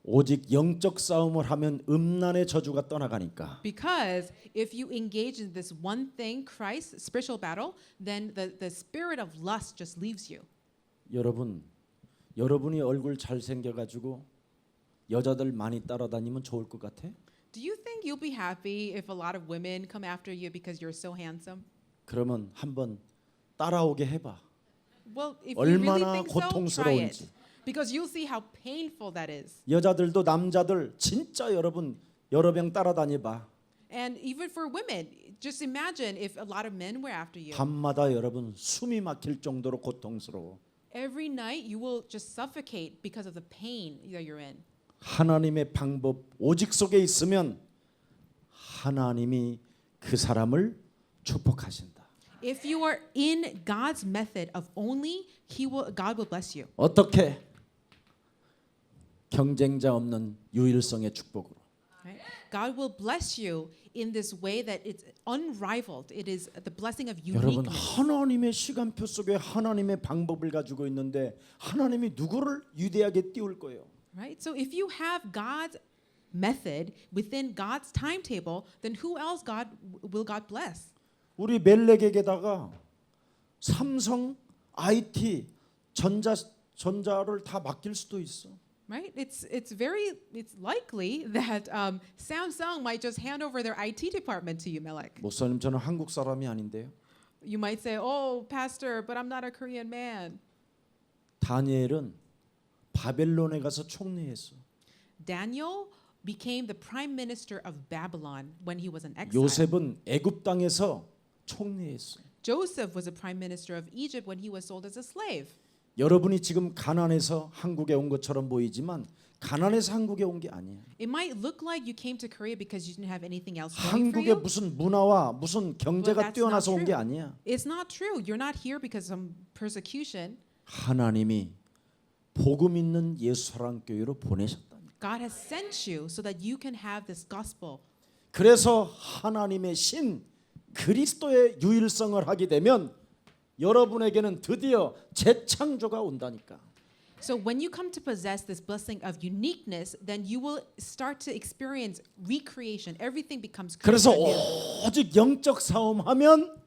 오직 영적 싸움을 하면 음란의 저주가 떠나가니까. Because if you engage in this one thing, Christ, spiritual battle, then the spirit of lust just leaves you. 여러분이 얼굴 잘 생겨가지고 여자들 많이 따라다니면 좋을 것 같아? Do you think you'll be happy if a lot of women come after you because you're so handsome? 그러면 한번 따라오게 해봐. Well, if you really 얼마나 think so, try it. 고통스러운지. Because you'll see how painful that is. 여자들도 남자들 진짜 여러분 여러 명 따라다녀봐. And even for women, just imagine if a lot of men were after you. 밤마다 여러분 숨이 막힐 정도로 고통스러워. Every night you will just suffocate because of the pain that you're in. 하나님의 방법 오직 속에 있으면 하나님이 그 사람을 축복하신다. If you are in God's method of only, God will bless you. 어떻게? 경쟁자 없는 유일성의 축복으로. Right? God will bless you in this way that it's unrivaled. It is the blessing of 여러분 uniqueness. 하나님의 시간표 속에 하나님의 방법을 가지고 있는데 하나님이 누구를 위대하게 띄울 거예요? Right? So if you have God's method within God's timetable, then who else will God bless? 우리 멜렉에게다가 삼성, IT, 전자를 다 맡길 수도 있어. Right? It's likely that Samsung might just hand over their IT department to you, Melek. 목사님 저는 한국 사람이 아닌데요. You might say, "Oh, pastor, but I'm not a Korean man." 다니엘은 바벨론에 가서 총리했어. Daniel became the prime minister of Babylon when he was in exile. 요셉은 애굽 땅에서 총리했어. Joseph was a prime minister of Egypt when he was sold as a slave. 여러분이 지금 가난해서 한국에 온 것처럼 보이지만 가난해서 한국에 온 게 아니에요. It might look like you came to Korea because you didn't have anything else going for 한국에 you. 무슨 문화와 무슨 경제가 that's 뛰어나서 not 온 게 true. 아니야. It's not true. You're not here because of some persecution. 하나님이 복음 있는 예수사랑교회로 보내셨다. God has sent you so that you can have this gospel. 그래서 하나님의 신 그리스도의 유일성을 하게 되면 여러분에게는 드디어 재창조가 온다니까. So when you come to possess this blessing of uniqueness, then you will start to experience recreation. Everything becomes 그래서 created anew. 오직 영적 싸움하면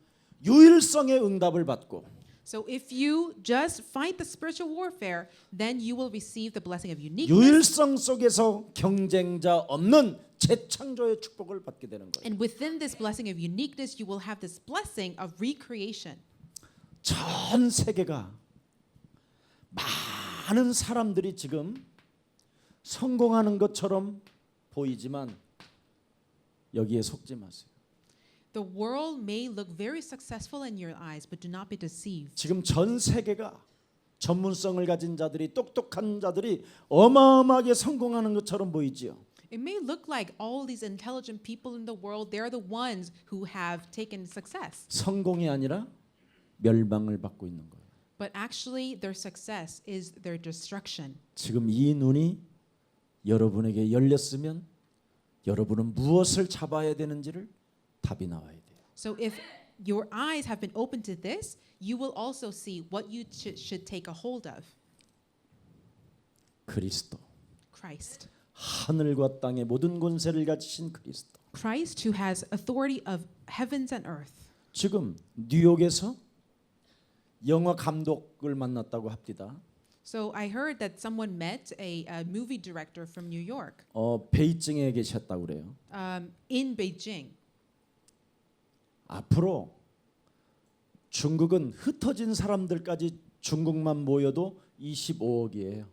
유일성의 응답을 받고 So if you just fight the spiritual warfare, then you will receive the blessing of uniqueness. 유일성 속에서 경쟁자 없는 재창조의 축복을 받게 되는 거예요. And within this blessing of uniqueness, you will have this blessing of recreation. 전 세계가 많은 사람들이 지금 성공하는 것처럼 보이지만 여기에 속지 마세요. The world may look very successful in your eyes, but do not be deceived. 지금 전 세계가 전문성을 가진 자들이 똑똑한 자들이 어마어마하게 성공하는 것처럼 보이지요. It may look like all these intelligent people in the world, they're the ones who have taken success. 성공이 아니라 멸망을 받고 있는 거예요. But actually, their success is their destruction. 지금 이 눈이 여러분에게 열렸으면 여러분은 무엇을 잡아야 되는지를 답이 나와야 돼요. So if your eyes have been opened to this, you will also see what you should take a hold of. 그리스도. Christ. 하늘과 땅의 모든 권세를 가지신 그리스도. Christ who has authority of heavens and earth. 지금 뉴욕에서 영화 감독을 만났다고 합니다. So I heard that someone met a movie director from New York 베이징에 계셨다고 그래요. in Beijing. 앞으로 중국은 흩어진 사람들까지 중국만 모여도 25억이에요.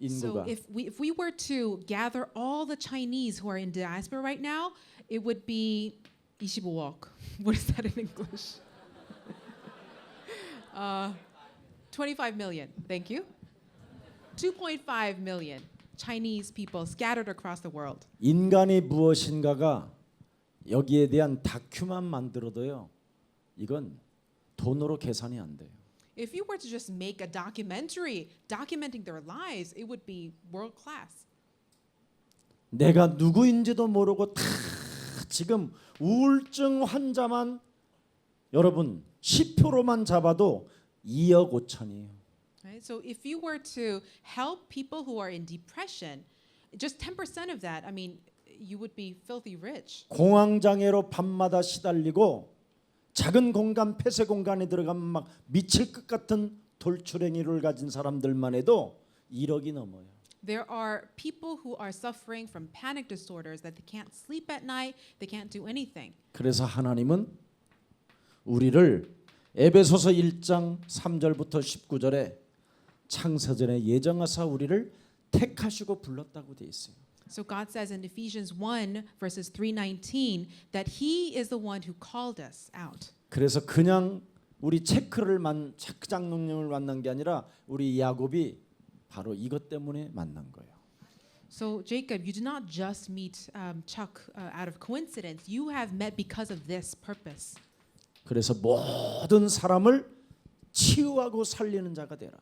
So 인구가. if we were to gather all the Chinese who are in diaspora right now, it would be 25억. What is that in English? 25 million. Thank you. 2.5 million Chinese people scattered across the world. 인간이 무엇인가가 여기에 대한 다큐만 만들어도요. 이건 돈으로 계산이 안 돼요. If you were to just make a documentary documenting their lives, it would be world class. 내가 누구인지도 모르고 다 지금 우울증 환자만 여러분 10%만 잡아도 2억 5천이에요. Right? So if you were to help people who are in depression, just 10% of that, I mean, you would be filthy rich. 공황장애로 밤마다 시달리고 작은 공간 폐쇄 공간에 들어가면 막 미칠 것 같은 돌출행위를 가진 사람들만 해도 1억이 넘어요. There are people who are suffering from panic disorders that they can't sleep at night, they can't do anything. 그래서 하나님은 우리를 에베소서 1장 3절부터 19절에 창세전에 예정하사 우리를 택하시고 불렀다고 돼 있어요. So God says in Ephesians 1 verses 3:19 that he is the one who called us out. 그래서 그냥 우리 체크를 체크장님을 만난 게 아니라 우리 야곱이 바로 이것 때문에 만난 거예요. So Jacob, you did not just meet Chuck out of coincidence. You have met because of this purpose. 그래서 모든 사람을 치유하고 살리는 자가 되라.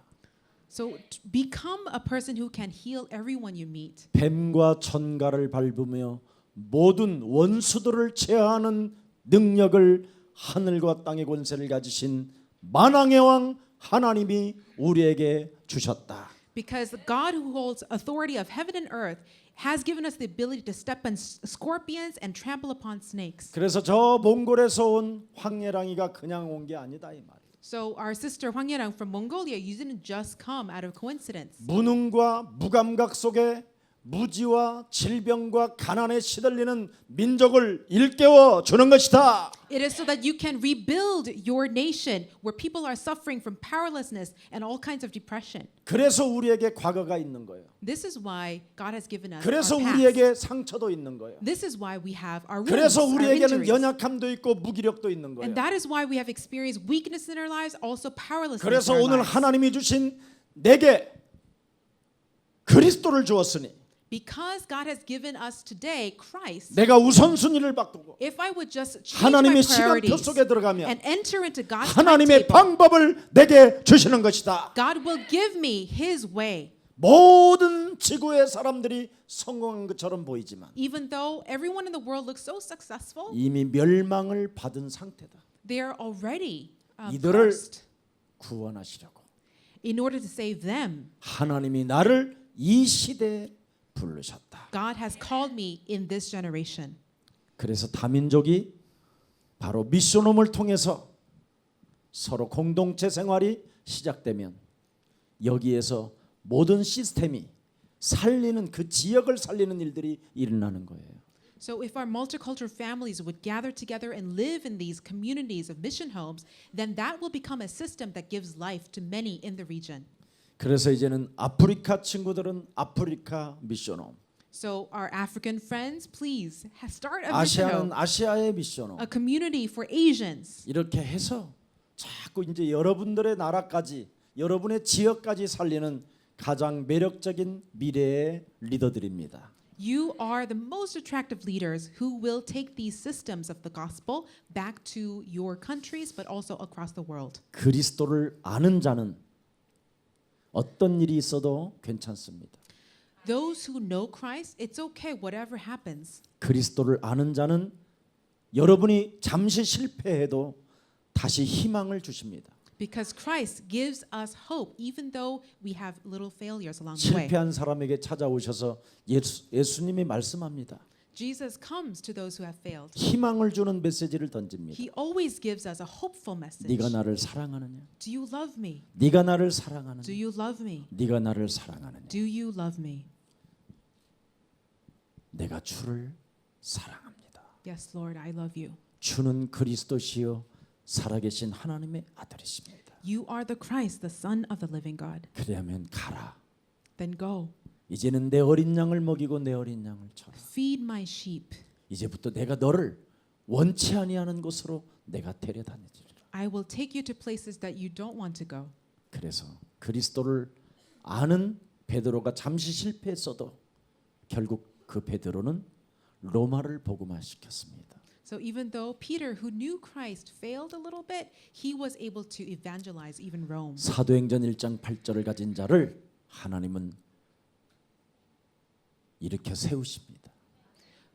So become a person who can heal everyone you meet. 뱀과 천가를 밟으며 모든 원수들을 제하는 능력을 하늘과 땅의 권세를 가지신 만왕의 왕 하나님이 우리에게 주셨다. Because God who holds authority of heaven and earth has given us the ability to step on scorpions and trample upon snakes. 그래서 저 몽골에서 온 황예랑이가 그냥 온 게 아니다 이 말이에요. So our sister Hwang Yerang from Mongolia, you didn't just come out of coincidence. 무능과 무감각 속에 무지와 질병과 가난에 시달리는 민족을 일깨워 주는 것이다. It is so that you can rebuild your nation where people are suffering from powerlessness and all kinds of depression. 그래서 우리에게 과거가 있는 거예요. This is why God has given us 그래서 our past. 우리에게 상처도 있는 거예요. This is why we have our wounds, 그래서 our 우리에게는 injuries. 연약함도 있고 무기력도 있는 거예요. And that is why we have experienced weakness in our lives, also powerlessness 그래서 in our 오늘 lives. 하나님이 주신 내게 그리스도를 주었으니 Because God has given us today Christ, 내가 우선순위를 바꾸고 if I would just change my 하나님의 시간표 priorities 속에 들어가면 and enter into God's 하나님의 timetable, 방법을 내게 주시는 것이다. God will give me His way. 모든 지구의 사람들이 성공한 것처럼 보이지만 Even though everyone in the world looks so successful, 이미 멸망을 받은 상태다. they are already 이들을 cursed. 구원하시려고 In order to save them, 하나님이 나를 이 시대에 부르셨다. God has called me in this generation. 그래서 다민족이 바로 미션홈을 통해서 서로 공동체 생활이 시작되면 여기에서 모든 시스템이 살리는 그 지역을 살리는 일들이 일어나는 거예요. So if our multicultural families would gather together and live in these communities of mission homes, then that will become a system that gives life to many in the region. 그래서 이제는 아프리카 친구들은 아프리카 미션홈, So our African friends, please start a mission 아시아는 home, 아시아의 미션홈. a community for Asians. 이렇게 해서 자꾸 이제 여러분들의 나라까지 여러분의 지역까지 살리는 가장 매력적인 미래의 리더들입니다. You are the most attractive leaders who will take these systems of the gospel back to your countries, but also across the world. 그리스도를 아는 자는 어떤 일이 있어도 괜찮습니다. Those who know Christ, it's okay, whatever happens. 그리스도를 아는 자는 여러분이 잠시 실패해도 다시 희망을 주십니다. Because Christ gives us hope, even though we have little failures along the way. 실패한 사람에게 찾아오셔서 예수님이 말씀합니다. Jesus comes to those who have failed. 희망을 주는 메시지를 던집니다. He always gives us a hopeful message. 네가 나를 사랑하느냐? Do you love me? 네가 나를 사랑하느냐? Do you love me? 네가 나를 사랑하느냐? Do you love me? 내가 주를 사랑합니다. Yes, Lord, I love you. 주는 그리스도시요 살아계신 하나님의 아들이십니다. You are the Christ, the Son of the living God. 그래야면 가라. Then go. 이제는 내 어린 양을 먹이고 내 어린 양을 쳐라. Feed my sheep. 이제부터 내가 너를 원치 아니하는 곳으로 내가 데려다니리라. I will take you to places that you don't want to go. 그래서 그리스도를 아는 베드로가 잠시 실패했어도 결국 그 베드로는 로마를 복음화시켰습니다. So even though Peter, who knew Christ, failed a little bit, he was able to evangelize even Rome. 사도행전 1장 8절을 가진 자를 하나님은 일으켜 세우십니다.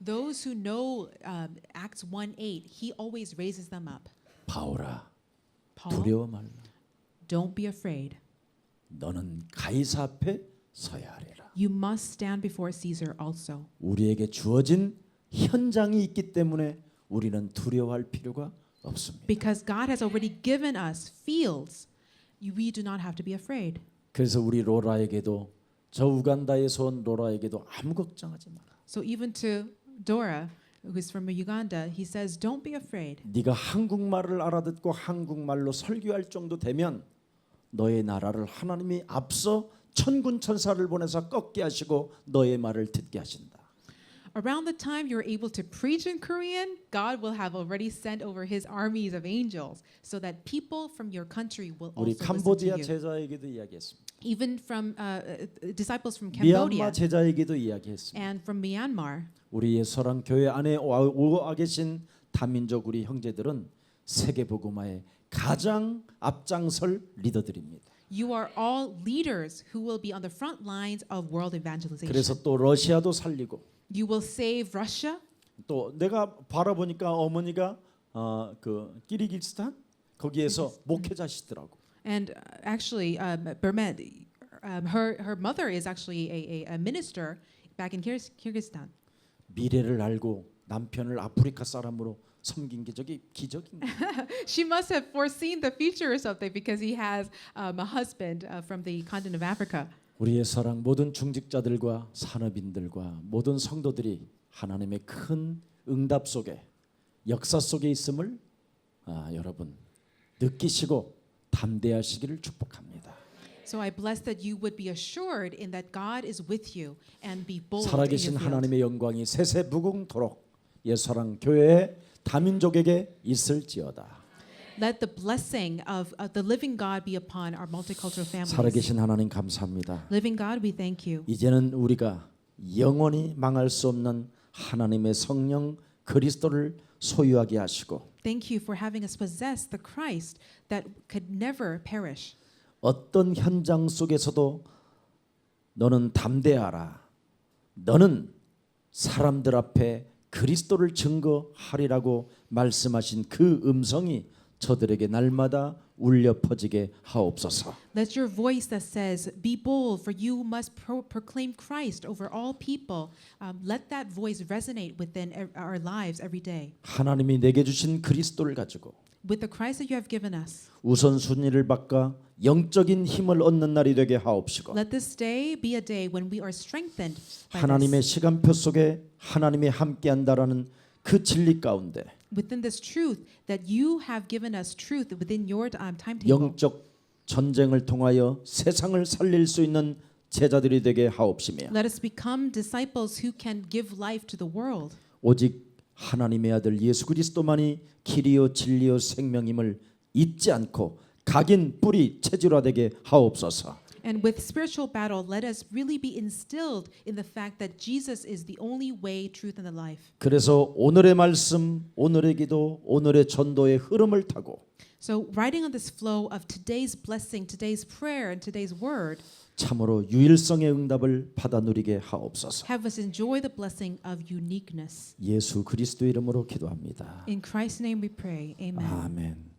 Those who know Acts 1:8, he always raises them up. 바울아, Paul, 두려워 말라. don't be afraid. 너는 가이사 앞에 서야 하리라. You must stand before Caesar also. 우리에게 주어진 현장이 있기 때문에 우리는 두려워할 필요가 없습니다. Because God has already given us fields, we do not have to be afraid. 그래서 우리 로라에게도 저 우간다에서 온 로라에게도 아무 걱정하지 마라. So even to Dora, who's from Uganda, he says, "Don't be afraid. 네가 한국말을 알아듣고 한국말로 설교할 정도 되면 너의 나라를 하나님이 앞서 천군 천사를 보내서 꺾게 하시고 너의 말을 듣게 하신다. Around the time you're able to preach in Korean, God will have already sent over His armies of angels, so that people from your country will 우리 also listen to 캄보디아 you. 제자에게도 이야기했습니다. Even from disciples from Cambodia 미얀마 제자에게도 이야기했습니다. and from Myanmar. 우리의 서랑 교회 안에 와 계신 다민족 우리 형제들은 세계 복음화의 가장 앞장설 리더들입니다. You are all leaders who will be on the front lines of world evangelization. 그래서 또 러시아도 살리고 You will save Russia. 또 내가 바라보니까 어머니가 그 키르기스탄 거기에서 목회자시더라고. And actually, Bermet, her mother is actually a minister back in Kyrgyzstan. 미래를 알고 남편을 아프리카 사람으로 섬긴 게 저기 기적인가? She must have foreseen the future or something because he has a husband from the continent of Africa. 우리의 사랑 모든 중직자들과 산업인들과 모든 성도들이 하나님의 큰 응답 속에 역사 속에 있음을 여러분 느끼시고 담대하시기를 축복합니다. So I bless that you would be assured in that God is with you and be bold in 살아계신 your field. 하나님의 영광이 세세무궁토록 옛사랑 교회의 다민족에게 있을지어다. Let the blessing of the living God be upon our multicultural families. 살아계신 하나님 감사합니다. Living God, we thank you. 이제는 우리가 영원히 망할 수 없는 하나님의 성령 그리스도를 소유하게 하시고 Thank you for having us possess the Christ that could never perish. 어떤 현장 속에서도 너는 담대하라. 너는 사람들 앞에 그리스도를 증거하리라고 말씀하신 그 음성이 저들에게 날마다 울려 퍼지게 하옵소서. Let your voice that says, "Be bold, for you must proclaim Christ over all people." Let that voice resonate within our lives every day. 하나님이 내게 주신 그리스도를 가지고 With the Christ that you have given us, 우선순위를 바꿔 영적인 힘을 얻는 날이 되게 하옵시고 let this day be a day when we are strengthened by 하나님의 this. 시간표 속에 하나님이 함께한다라는 그 진리 가운데 Within this truth that you have given us truth within your timetable. 영적 전쟁을 통하여 세상을 살릴 수 있는 제자들이 되게 하옵시며 Let us become disciples who can give life to the world. 오직 하나님의 아들 예수 그리스도만이 길이요 진리요 생명임을 잊지 않고 각인 뿌리 체질화되게 하옵소서. And with spiritual battle, let us really be instilled in the fact that Jesus is the only way, truth, and the life. 그래서 오늘의 말씀, 오늘의 기도, 오늘의 전도의 흐름을 타고 So, riding on this flow of today's blessing, today's prayer, and today's word, 참으로 유일성의 응답을 받아 누리게 하옵소서. have us enjoy the blessing of uniqueness. 예수 그리스도 이름으로 기도합니다. In Christ's name we pray. Amen. 아멘.